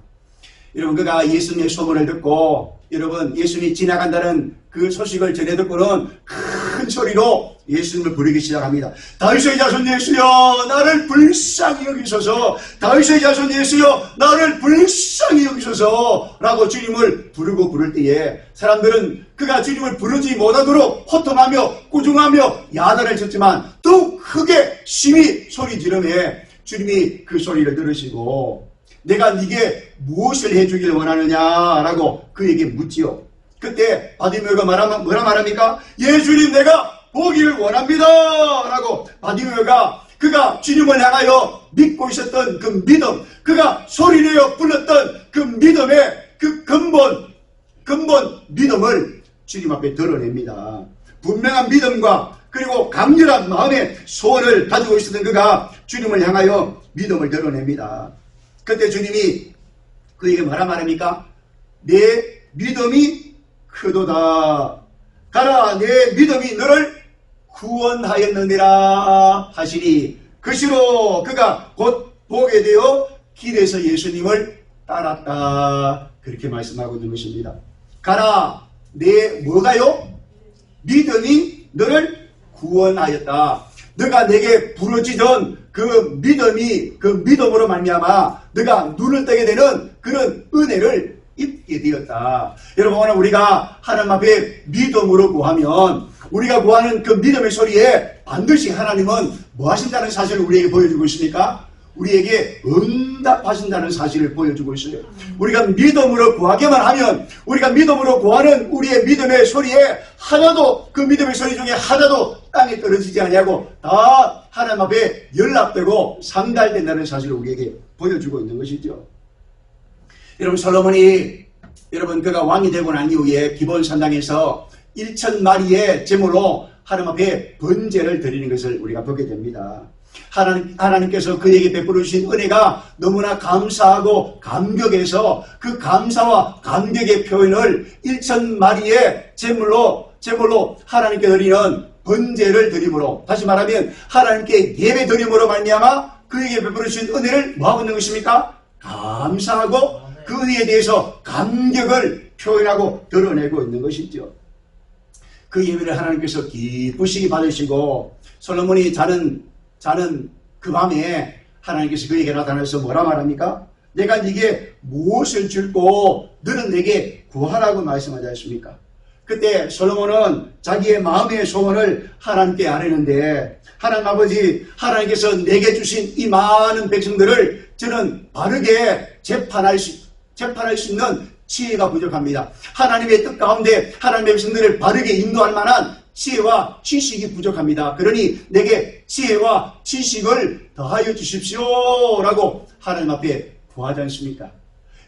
여러분, 그가 예수님의 소문을 듣고 여러분 예수님이 지나간다는 그 소식을 전해 듣고는 큰 소리로 예수님을 부르기 시작합니다. 다윗의 자손 예수여 나를 불쌍히 여기소서. 다윗의 자손 예수여 나를 불쌍히 여기소서 라고 주님을 부르고 부를 때에 사람들은 그가 주님을 부르지 못하도록 호통하며 꾸중하며 야단을 쳤지만 더욱 크게 심히 소리 지르며 주님이 그 소리를 들으시고 내가 네게 무엇을 해주길 원하느냐라고 그에게 묻지요. 그때 바디메오가 뭐라 말합니까? 예수님 내가 보기를 원합니다 라고 바디메오가 그가 주님을 향하여 믿고 있었던 그 믿음, 그가 소리내어 불렀던 그 믿음의 그 근본 믿음을 주님 앞에 드러냅니다. 분명한 믿음과 그리고 강렬한 마음의 소원을 가지고 있었던 그가 주님을 향하여 믿음을 드러냅니다. 그때 주님이 그에게 뭐라 말합니까? 내 믿음이 크도다. 가라 내 믿음이 너를 구원하였느니라 하시니 그시로 그가 곧 보게 되어 길에서 예수님을 따랐다. 그렇게 말씀하고 있는 것입니다. 가라 내 뭐가요? 믿음이 너를 구원하였다. 너가 내게 부러지던 그 믿음이 그 믿음으로 말미암아 너가 눈을 뜨게 되는 그런 은혜를 입게 되었다. 여러분 오늘 우리가 하나님 앞에 믿음으로 구하면 우리가 구하는 그 믿음의 소리에 반드시 하나님은 뭐 하신다는 사실을 우리에게 보여주고 있습니까? 우리에게 응답하신다는 사실을 보여주고 있어요. 우리가 믿음으로 구하기만 하면 우리가 믿음으로 구하는 우리의 믿음의 소리에 하나도 그 믿음의 소리 중에 하나도 땅에 떨어지지 아니하고 다 하나님 앞에 연락되고 상달된다는 사실을 우리에게 보여주고 있는 것이죠. 여러분 솔로몬이 여러분 그가 왕이 되고 난 이후에 기브온 산당에서 1,000마리의 제물로 하나님 앞에 번제를 드리는 것을 우리가 보게 됩니다. 하나님께서 그에게 베풀어 주신 은혜가 너무나 감사하고 감격해서 그 감사와 감격의 표현을 1,000마리의 제물로 하나님께 드리는 번제를 드림으로, 다시 말하면 하나님께 예배 드림으로 말미암아 그에게 베풀어 주신 은혜를 뭐하고 있는 것입니까? 감사하고 그 은혜에 대해서 감격을 표현하고 드러내고 있는 것이죠. 그 예배를 하나님께서 기쁘시게 받으시고 솔로몬이 자는 그 밤에 하나님께서 그에게 나타나서 뭐라 말합니까? 내가 네게 무엇을 줄고 너는 내게 구하라고 말씀하지 않습니까? 그때 솔로몬은 자기의 마음의 소원을 하나님께 아뢰는데 하나님 아버지, 하나님께서 내게 주신 이 많은 백성들을 저는 바르게 재판할 수 있는 지혜가 부족합니다. 하나님의 뜻 가운데 하나님의 백성들을 바르게 인도할 만한 지혜와 지식이 부족합니다. 그러니 내게 지혜와 지식을 더하여 주십시오 라고 하나님 앞에 구하지 않습니까?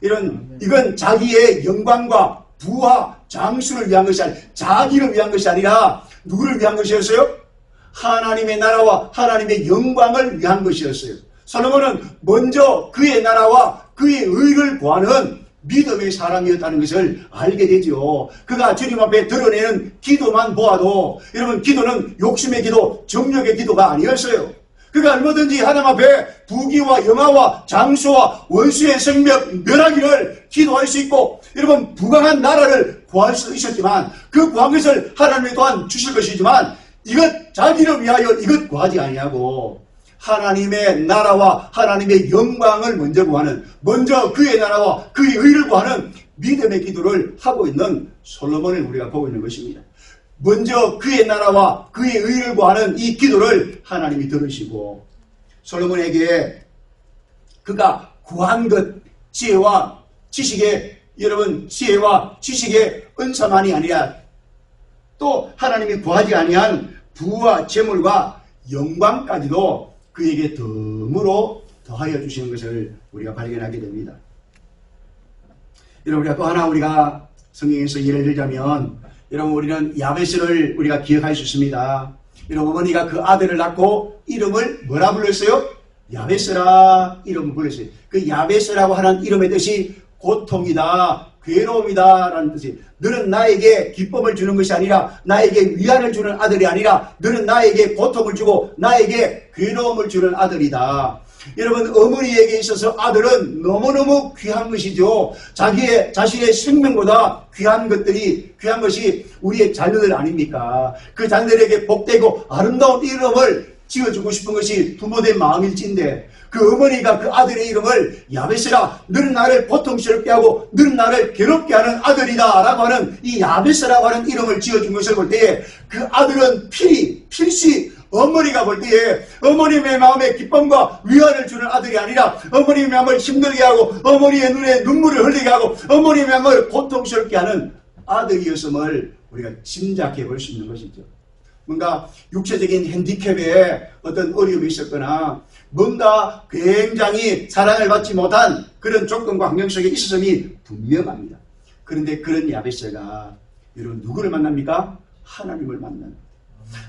이건 자기의 영광과 부와 장수를 위한 것이 아니라 자기를 위한 것이 아니라 누구를 위한 것이었어요? 하나님의 나라와 하나님의 영광을 위한 것이었어요. 솔로몬은 먼저 그의 나라와 그의 의를 구하는 믿음의 사람이었다는 것을 알게 되죠. 그가 주님 앞에 드러내는 기도만 보아도 여러분 기도는 욕심의 기도, 정욕의 기도가 아니었어요. 그가 얼마든지 하나님 앞에 부귀와 영화와 장수와 원수의 생명 멸하기를 기도할 수 있고 여러분 부강한 나라를 구할 수 있었지만 그 구한 것을 하나님이 또한 주실 것이지만 이것 자기를 위하여 이것 구하지 아니하고 하나님의 나라와 하나님의 영광을 먼저 구하는, 먼저 그의 나라와 그의 의를 구하는 믿음의 기도를 하고 있는 솔로몬을 우리가 보고 있는 것입니다. 먼저 그의 나라와 그의 의를 구하는 이 기도를 하나님이 들으시고 솔로몬에게 그가 구한 것 지혜와 지식의 여러분 지혜와 지식의 은사만이 아니라 또 하나님이 구하지 아니한 부와 재물과 영광까지도 그에게 덤으로 더하여 주시는 것을 우리가 발견하게 됩니다. 여러분 우리가 또 하나 우리가 성경에서 예를 들자면 여러분 우리는 야베스를 우리가 기억할 수 있습니다. 여러분 어머니가 그 아들을 낳고 이름을 뭐라 불렀어요? 야베스라 이름을 불렀어요. 그 야베스라고 하는 이름의 뜻이 고통이다, 괴로움이다 라는 뜻이 너는 나에게 기쁨을 주는 것이 아니라 나에게 위안을 주는 아들이 아니라 너는 나에게 고통을 주고 나에게 괴로움을 주는 아들이다. 여러분 어머니에게 있어서 아들은 너무너무 귀한 것이죠. 자신의 생명보다 귀한 것이 우리의 자녀들 아닙니까? 그 자녀들에게 복되고 아름다운 이름을 지어주고 싶은 것이 부모된 마음일진데 그 어머니가 그 아들의 이름을 야베스라 너는 나를 고통스럽게 하고 너는 나를 괴롭게 하는 아들이다 라고 하는 이 야베스라고 하는 이름을 지어준 것을 볼 때에 그 아들은 필시 어머니가 볼 때에 어머님의 마음에 기쁨과 위안을 주는 아들이 아니라 어머님의 마음을 힘들게 하고 어머니의 눈에 눈물을 흘리게 하고 어머님의 마음을 고통스럽게 하는 아들이었음을 우리가 짐작해 볼 수 있는 것이죠. 뭔가 육체적인 핸디캡에 어떤 어려움이 있었거나 뭔가 굉장히 사랑을 받지 못한 그런 조건과 환경 속에 있었음이 분명합니다. 그런데 그런 야베스가 여러분 누구를 만납니까? 하나님을 만납니다.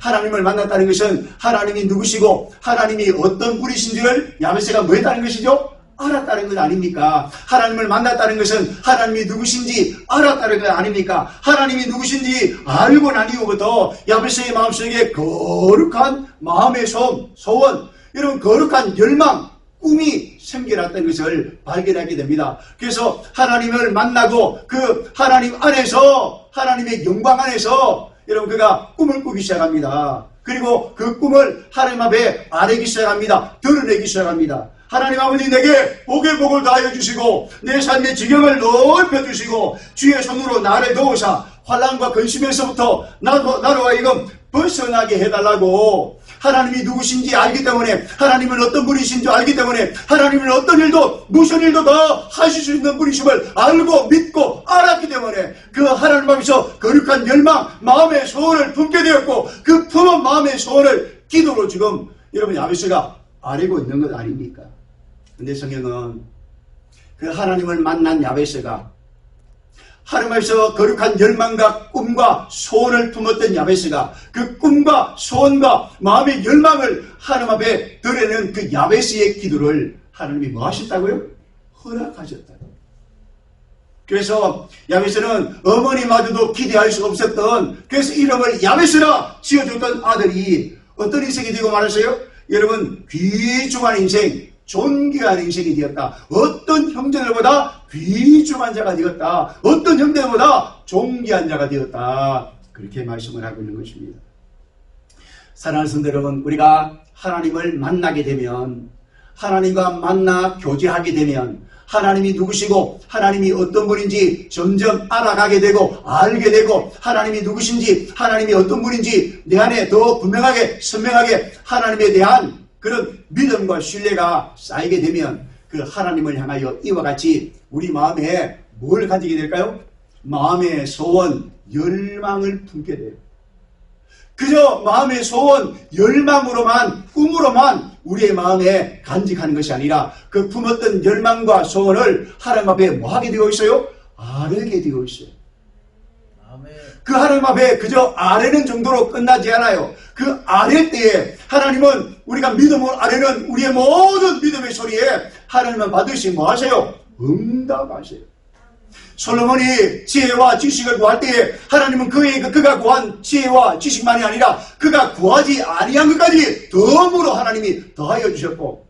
하나님을 만났다는 것은 하나님이 누구시고 하나님이 어떤 분이신지를 야베스가 뭐 했다는 것이죠? 알았다는 것 아닙니까? 하나님을 만났다는 것은 하나님이 누구신지 알았다는 것 아닙니까? 하나님이 누구신지 알고 난 이후부터 야베스의 마음속에 거룩한 마음의 소원, 이런 거룩한 열망, 꿈이 생겨났다는 것을 발견하게 됩니다. 그래서 하나님을 만나고 그 하나님 안에서 하나님의 영광 안에서 여러분 그가 꿈을 꾸기 시작합니다. 그리고 그 꿈을 하나님 앞에 아뢰기 시작합니다. 드러내기 시작합니다. 하나님 아버지 내게 복의 복을 다하여 주시고 내 삶의 지경을 넓혀 주시고 주의 손으로 나를 도우사 환난과 근심에서부터 나로 하여금 벗어나게 해달라고. 하나님이 누구신지 알기 때문에, 하나님은 어떤 분이신지 알기 때문에, 하나님은 어떤 일도 무슨 일도 다 하실 수 있는 분이심을 알고 믿고 알았기 때문에 그 하나님 앞에서 거룩한 열망, 마음의 소원을 품게 되었고 그 품은 마음의 소원을 기도로 지금 여러분 야베스가 아뢰고 있는 것 아닙니까? 근데 성경은 그 하나님을 만난 야베스가 하나님 앞에서 거룩한 열망과 꿈과 소원을 품었던 야베스가 그 꿈과 소원과 마음의 열망을 하나님 앞에 드러내는 그 야베스의 기도를 하나님이 뭐 하셨다고요? 허락하셨다고. 그래서 야베스는 어머니마저도 기대할 수 없었던, 그래서 이름을 야베스라 지어줬던 아들이 어떤 인생이 되고 말았어요? 여러분 귀중한 인생, 존귀한 인생이 되었다. 어떤 형제들보다 귀중한 자가 되었다. 어떤 형제들보다 존귀한 자가 되었다. 그렇게 말씀을 하고 있는 것입니다. 사랑하는 성도 여러분, 우리가 하나님을 만나게 되면, 하나님과 만나 교제하게 되면 하나님이 누구시고 하나님이 어떤 분인지 점점 알아가게 되고 알게 되고, 하나님이 누구신지 하나님이 어떤 분인지 내 안에 더 분명하게 선명하게 하나님에 대한 그런 믿음과 신뢰가 쌓이게 되면 그 하나님을 향하여 이와 같이 우리 마음에 뭘 가지게 될까요? 마음의 소원, 열망을 품게 돼요. 그저 마음의 소원, 열망으로만, 꿈으로만 우리의 마음에 간직하는 것이 아니라 그 품었던 열망과 소원을 하나님 앞에 뭐 하게 되어 있어요? 아뢰게 되어 있어요. 그 하나님 앞에 그저 아뢰는 정도로 끝나지 않아요. 그 아뢰 때에 하나님은 우리가 믿음으로 아뢰는 우리의 모든 믿음의 소리에 하나님은 받으시 뭐 하세요? 응답하세요. 솔로몬이 지혜와 지식을 구할 때에 하나님은 그가 구한 지혜와 지식만이 아니라 그가 구하지 아니한 것까지 덤으로 하나님이 더하여 주셨고,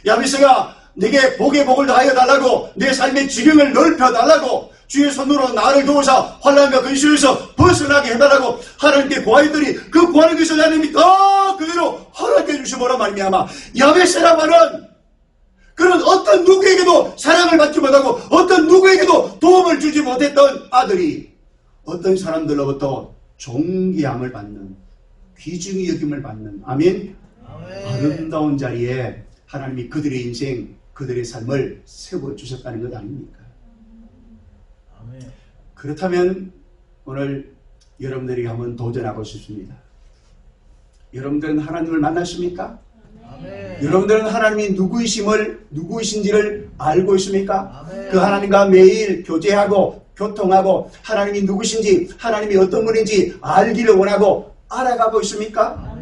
야베스가 내게 복의 복을 더하여 달라고, 내 삶의 지경을 넓혀 달라고, 주의 손으로 나를 도우사 환난과 근심에서 벗어나게 해달라고 하나님께 구하였더니 그 구하는 것을 하나님이 더 그대로 허락해 주심으로 말미암아 야베스라 말은 그런 어떤 누구에게도 사랑을 받지 못하고 어떤 누구에게도 도움을 주지 못했던 아들이 어떤 사람들로부터 존귀함을 받는, 귀중히 여김을 받는, 아멘, 아름다운 자리에 하나님이 그들의 인생, 그들의 삶을 세워주셨다는 것 아닙니까? 그렇다면 오늘 여러분들이 한번 도전하고 싶습니다. 여러분들은 하나님을 만났습니까? 여러분들은 하나님이 누구이신지를 알고 있습니까? 그 하나님과 매일 교제하고 교통하고 하나님이 누구신지, 하나님이 어떤 분인지 알기를 원하고 알아가고 있습니까?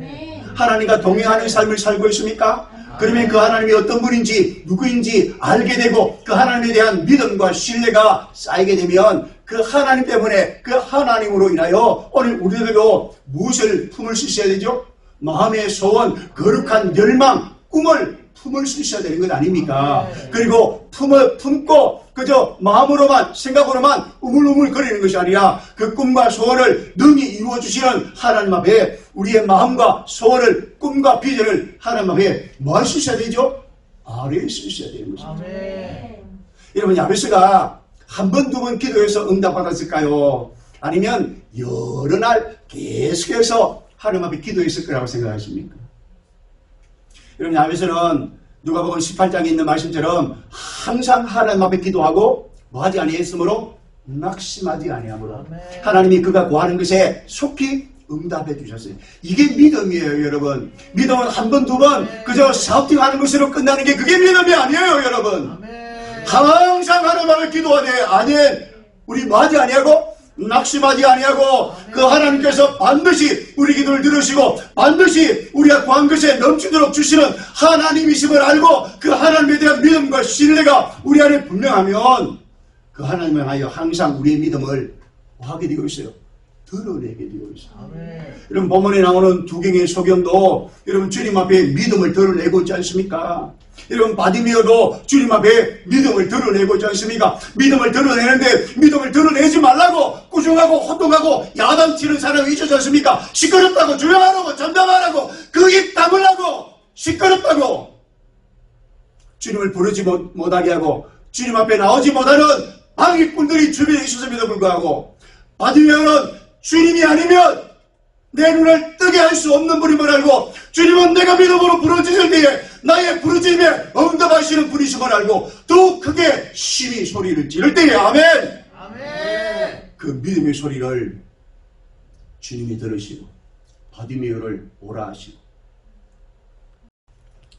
하나님과 동행하는 삶을 살고 있습니까? 그러면 그 하나님이 어떤 분인지 누구인지 알게 되고 그 하나님에 대한 믿음과 신뢰가 쌓이게 되면 그 하나님 때문에, 그 하나님으로 인하여 오늘 우리들도 무엇을 품을 수 있어야 되죠? 마음의 소원, 거룩한 열망, 꿈을 품을 수 있어야 되는 것 아닙니까? 그리고 품고 그저 마음으로만, 생각으로만 우물우물거리는 것이 아니라 그 꿈과 소원을 능히 이루어주시는 하나님 앞에 우리의 마음과 소원을, 꿈과 비전을 하나님 앞에 뭐 할 수 있어야 되죠? 아뢰 수 있어야 되는 것입니다. 여러분, 야베스가 한 번, 두 번 기도해서 응답받았을까요? 아니면 여러 날 계속해서 하나님 앞에 기도했을 거라고 생각하십니까? 여러분, 야베스는 누가복음 18장에 있는 말씀처럼 항상 하나님 앞에 기도하고 뭐하지 아니했으므로 낙심하지 아니하므로 하나님이 그가 구하는 것에 속히 응답해 주셨어요. 이게 믿음이에요, 여러분. 믿음은 한 번, 두 번 그저 샤우팅하는 것으로 끝나는 게 그게 믿음이 아니에요, 여러분. 항상 하나님 앞에 기도하되 아멘, 우리 뭐하지 아니하고 낙심하지 아니하고 그 하나님께서 반드시 우리 기도를 들으시고 반드시 우리가 구한 것에 넘치도록 주시는 하나님이심을 알고 그 하나님에 대한 믿음과 신뢰가 우리 안에 분명하면 그 하나님을 하여 항상 우리의 믿음을 하게 되고 있어요. 드러내게 되고 있어요. 여러분, 본문에 나오는 두 경의 소경도 여러분 주님 앞에 믿음을 드러내고 있지 않습니까? 여러분, 바디메어도 주님 앞에 믿음을 드러내고 있지 않습니까? 믿음을 드러내는데 믿음을 드러내지 말라고 부정하고 혼동하고 야단 치는 사람이 있지 않습니까? 시끄럽다고 조용하라고 잠잠하라고 그 입 다물라고 시끄럽다고 주님을 부르지 못하게 하고 주님 앞에 나오지 못하는 방해꾼들이 주변에 있었음에도 불구하고 바디메오는 주님이 아니면 내 눈을 뜨게 할 수 없는 분임을 알고 주님은 내가 믿음으로 부르짖을 때에 나의 부르짖음에 응답하시는 분이심을 알고 더욱 크게 심히 소리를 지를 때에 아멘. 아멘. 그 믿음의 소리를 주님이 들으시고 바디메오를 오라 하시고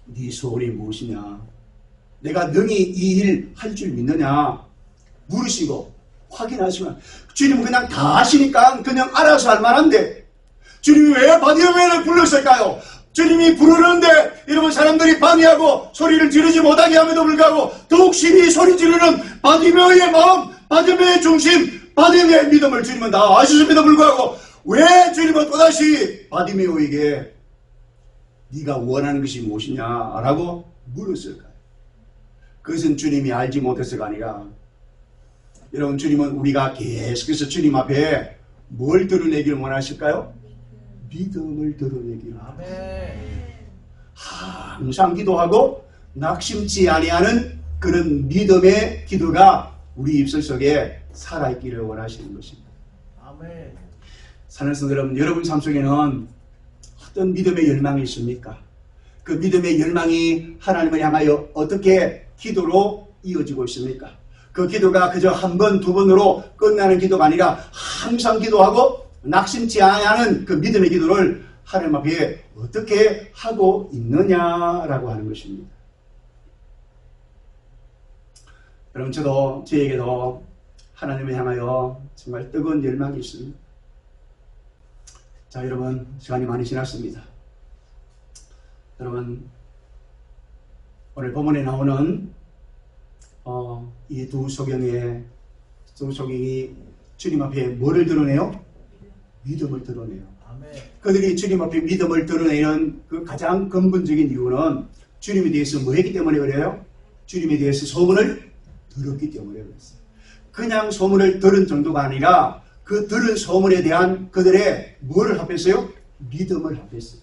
네 소원이 무엇이냐 내가 능히 이 일 할 줄 믿느냐 물으시고 확인하시면 주님은 그냥 다 하시니까 그냥 알아서 할 만한데 주님이 왜 바디메오를 불렀을까요? 주님이 부르는데 여러분 사람들이 방해하고 소리를 지르지 못하게 함에도 불구하고 더욱 심히 소리 지르는 바디메오의 마음 바디메오의 중심 바디메오의 믿음을 주님은 다 아시음에도 불구하고 왜 주님은 또다시 바디메오에게 네가 원하는 것이 무엇이냐라고 물었을까요? 그것은 주님이 알지 못해서가 아니라 여러분 주님은 우리가 계속해서 주님 앞에 뭘 드러내기를 원하실까요? 믿음을 드러내기를 아멘. 항상 기도하고 낙심치 아니하는 그런 믿음의 기도가 우리 입술 속에 살아있기를 원하시는 것입니다. 아멘. 사랑하는 여러분, 여러분 삶 속에는 어떤 믿음의 열망이 있습니까? 그 믿음의 열망이 하나님을 향하여 어떻게 기도로 이어지고 있습니까? 그 기도가 그저 한 번, 두 번으로 끝나는 기도가 아니라 항상 기도하고 낙심치 않는 그 믿음의 기도를 하나님 앞에 어떻게 하고 있느냐라고 하는 것입니다. 여러분 저도 저에게도 하나님을 향하여 정말 뜨거운 열망이 있습니다. 자 여러분 시간이 많이 지났습니다. 여러분 오늘 본문에 나오는 이 두 소경이 주님 앞에 뭐를 드러내요? 믿음을 드러내요. 아멘. 그들이 주님 앞에 믿음을 드러내는 그 가장 근본적인 이유는 주님에 대해서 뭐 했기 때문에 그래요? 주님에 대해서 소문을 들었기 때문에 그랬어요. 그냥 소문을 들은 정도가 아니라 그 들은 소문에 대한 그들의 뭐를 합했어요? 믿음을 합했어요.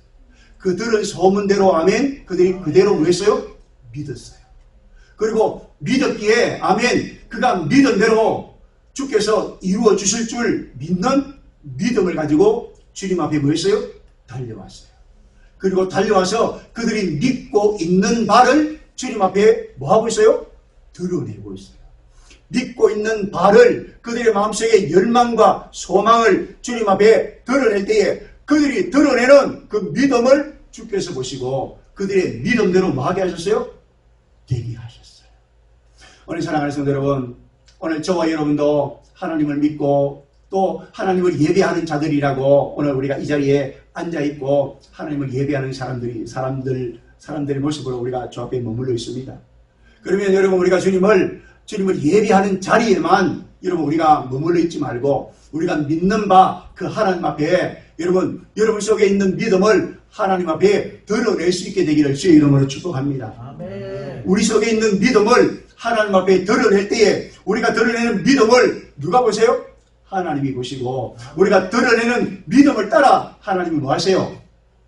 그 들은 소문대로 아멘 그들이 그대로 뭐 했어요? 믿었어요. 그리고 믿었기에 아멘 그가 믿은 대로 주께서 이루어 주실 줄 믿는 믿음을 가지고 주님 앞에 뭐 했어요? 달려왔어요. 그리고 달려와서 그들이 믿고 있는 바를 주님 앞에 뭐 하고 있어요? 드러내고 있어요. 믿고 있는 바를 그들의 마음속에 열망과 소망을 주님 앞에 드러낼 때에 그들이 드러내는 그 믿음을 주께서 보시고 그들의 믿음대로 뭐 하게 하셨어요? 되게 하셨어요. 오늘 사랑하는 성도 여러분, 오늘 저와 여러분도 하나님을 믿고 또 하나님을 예배하는 자들이라고 오늘 우리가 이 자리에 앉아있고 하나님을 예배하는 사람들의 모습으로 우리가 주 앞에 머물러 있습니다. 그러면 여러분 우리가 주님을 예배하는 자리에만 여러분 우리가 머물러 있지 말고 우리가 믿는 바 그 하나님 앞에 여러분 속에 있는 믿음을 하나님 앞에 드러낼 수 있게 되기를 주의 이름으로 축복합니다. 아멘. 우리 속에 있는 믿음을 하나님 앞에 드러낼 때에 우리가 드러내는 믿음을 누가 보세요? 하나님이 보시고 우리가 드러내는 믿음을 따라 하나님이 뭐 하세요?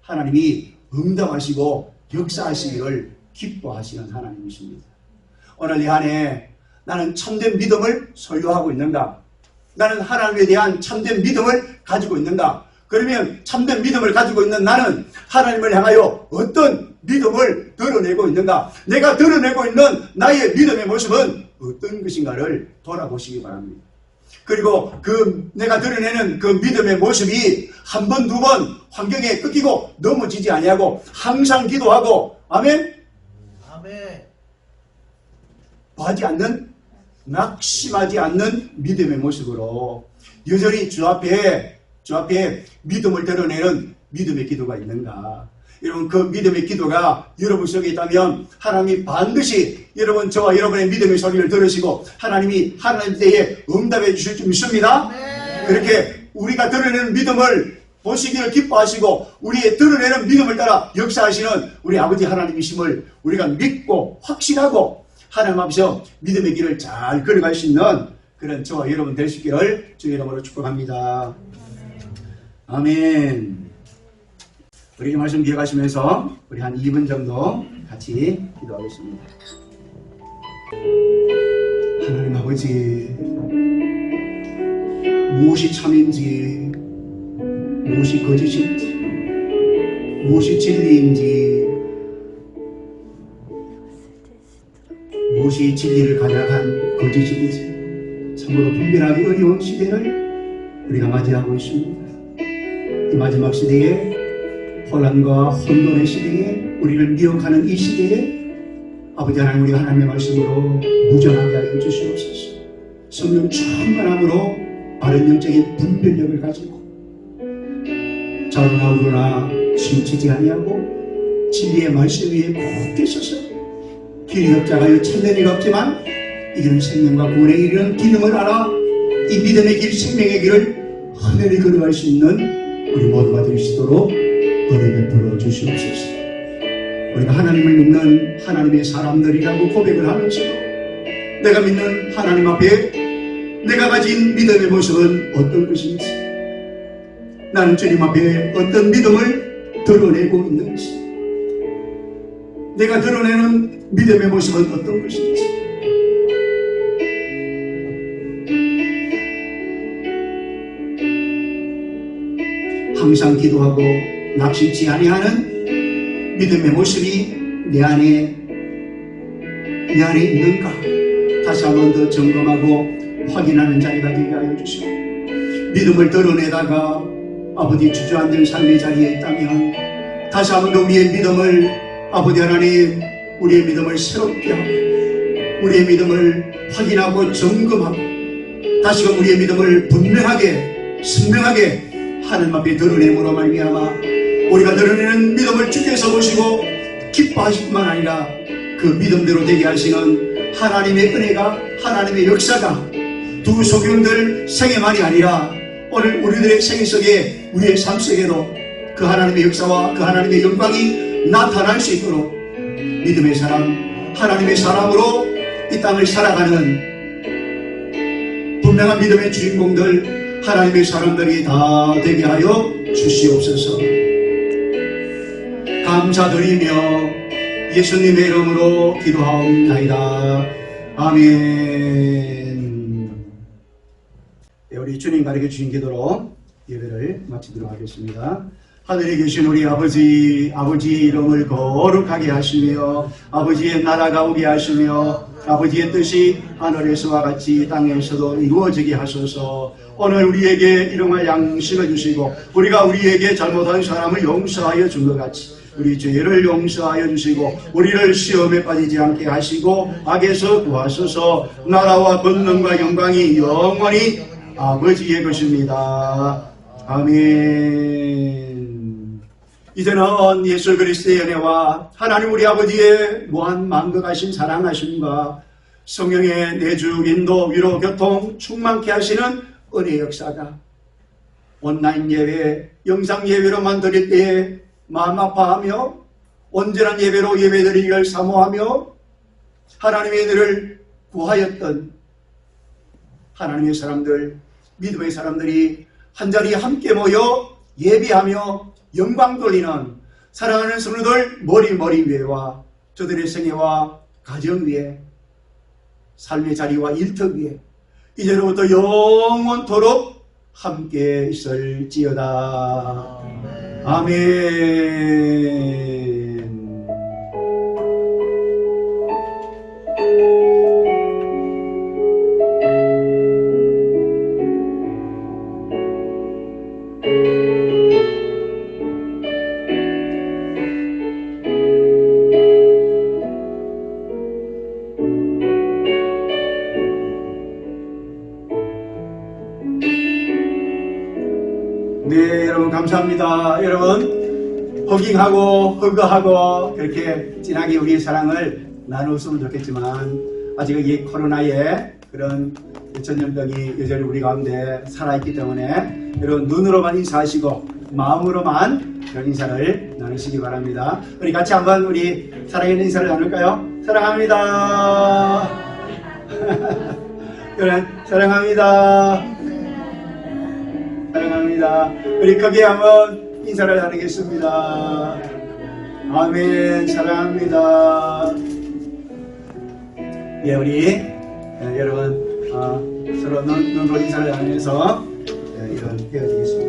하나님이 응답하시고 역사하시기를 기뻐하시는 하나님이십니다. 오늘 이 한해 나는 참된 믿음을 소유하고 있는가? 나는 하나님에 대한 참된 믿음을 가지고 있는가? 그러면 참된 믿음을 가지고 있는 나는 하나님을 향하여 어떤 믿음을 드러내고 있는가? 내가 드러내고 있는 나의 믿음의 모습은 어떤 것인가를 돌아보시기 바랍니다. 그리고 그 내가 드러내는 그 믿음의 모습이 한 번, 두 번 환경에 꺾이고 넘어지지 아니하고 항상 기도하고 아멘? 아멘. 하지 않는 낙심하지 않는 믿음의 모습으로 여전히 주 앞에 믿음을 드러내는 믿음의 기도가 있는가? 여러분 그 믿음의 기도가 여러분 속에 있다면 하나님이 반드시 여러분 저와 여러분의 믿음의 소리를 들으시고 하나님이 하나님 때에 응답해 주실 줄 믿습니다. 아멘. 그렇게 우리가 드러내는 믿음을 보시기를 기뻐하시고 우리의 드러내는 믿음을 따라 역사하시는 우리 아버지 하나님이심을 우리가 믿고 확신하고 하나님 앞에서 믿음의 길을 잘 걸어갈 수 있는 그런 저와 여러분 될 수 있기를 주의 이름으로 축복합니다. 아멘. 우리 이 말씀 기억하시면서 우리 한 2분 정도 같이 기도하겠습니다. 하나님 아버지, 무엇이 참인지, 무엇이 거짓인지, 무엇이 진리인지, 무엇이 진리를 가장한 거짓인지 참으로 분별하기 어려운 시대를 우리가 맞이하고 있습니다. 이 마지막 시대에, 혼란과 혼돈의 시대에, 우리를 미혹하는 이 시대에 아버지 하나님, 우리가 하나님의 말씀으로 무전하게 하여 주시옵소서. 성령 충만함으로 바른 영적인 분별력을 가지고 좌우나 우로나 치우치지 아니하고 진리의 말씀 위에 굳게 서서 길이 없자가요 천년이가 없지만 이기는 생명과 구원에 이르는 기름을 알아 이 믿음의 길, 생명의 길을 하늘에 걸어갈 수 있는 우리 모두가 될 수 있도록 은혜 베풀어 주시옵소서. 우리가 하나님을 믿는 하나님의 사람들이라고 고백을 하면서도 내가 믿는 하나님 앞에 내가 가진 믿음의 모습은 어떤 것인지, 나는 주님 앞에 어떤 믿음을 드러내고 있는지, 내가 드러내는 믿음의 모습은 어떤 것인지, 항상 기도하고 낙심치 아니하는 믿음의 모습이 내 안에 있는가 다시 한 번 더 점검하고 확인하는 자리가 되게 하여 주시고, 믿음을 드러내다가 아버지 주저앉은 삶의 자리에 있다면 다시 한 번 더 우리의 믿음을, 아버지 하나님, 우리의 믿음을 새롭게 하고 우리의 믿음을 확인하고 점검하고 다시금 우리의 믿음을 분명하게 선명하게 하나님 앞에 드러내므로 말미암아 우리가 드러내는 믿음을 주께서 보시고 기뻐하실 뿐만 아니라 그 믿음대로 되게 하시는 하나님의 은혜가, 하나님의 역사가 두 소경들 생애만이 아니라 오늘 우리들의 생애 속에, 우리의 삶 속에도 그 하나님의 역사와 그 하나님의 영광이 나타날 수 있도록 믿음의 사람, 하나님의 사람으로 이 땅을 살아가는 분명한 믿음의 주인공들, 하나님의 사람들이 다 되게 하여 주시옵소서. 감사드리며 예수님의 이름으로 기도하옵나이다. 아멘. 네, 우리 주님 가르쳐 주신 기도로 예배를 마치도록 하겠습니다. 하늘에 계신 우리 아버지, 아버지의 이름을 거룩하게 하시며 아버지의 나라가 오게 하시며 아버지의 뜻이 하늘에서와 같이 땅에서도 이루어지게 하소서. 오늘 우리에게 일용할 양식을 주시고 우리가 우리에게 잘못한 사람을 용서하여 준 것 같이 우리 죄를 용서하여 주시고 우리를 시험에 빠지지 않게 하시고 악에서 구하소서. 나라와 권능과 영광이 영원히 아버지의 것입니다. 아멘. 이제는 예수 그리스도의 은혜와 하나님 우리 아버지의 무한 만극하신 사랑하심과 성령의 내주, 인도, 위로, 교통 충만케 하시는 은혜 역사가 온라인 예배, 영상 예배로만 드릴 때에 마음 아파하며 온전한 예배로 예배드리기를 사모하며 하나님의 은혜를 구하였던 하나님의 사람들, 믿음의 사람들이 한자리에 함께 모여 예배하며 영광 돌리는 사랑하는 성도들 머리 위에와 저들의 생애와 가정 위에 삶의 자리와 일터 위에 이제로부터 영원토록 함께 있을지어다. 아멘. 네, 여러분 감사합니다. 여러분 허깅하고 허그하고 그렇게 진하게 우리의 사랑을 나누었으면 좋겠지만 아직 이 코로나의 그런 전염병이 여전히 우리 가운데 살아있기 때문에 여러분 눈으로만 인사하시고 마음으로만 그런 인사를 나누시기 바랍니다. 우리 같이 한번 우리 사랑의 인사를 나눌까요? 사랑합니다. 여러분 사랑합니다. 사랑합니다. 우리 크게 한번 인사를 나누겠습니다. 아멘. 사랑합니다. 예, 우리 여러분 서로 눈으로 인사를 나누면서 이런 헤어지겠습니다.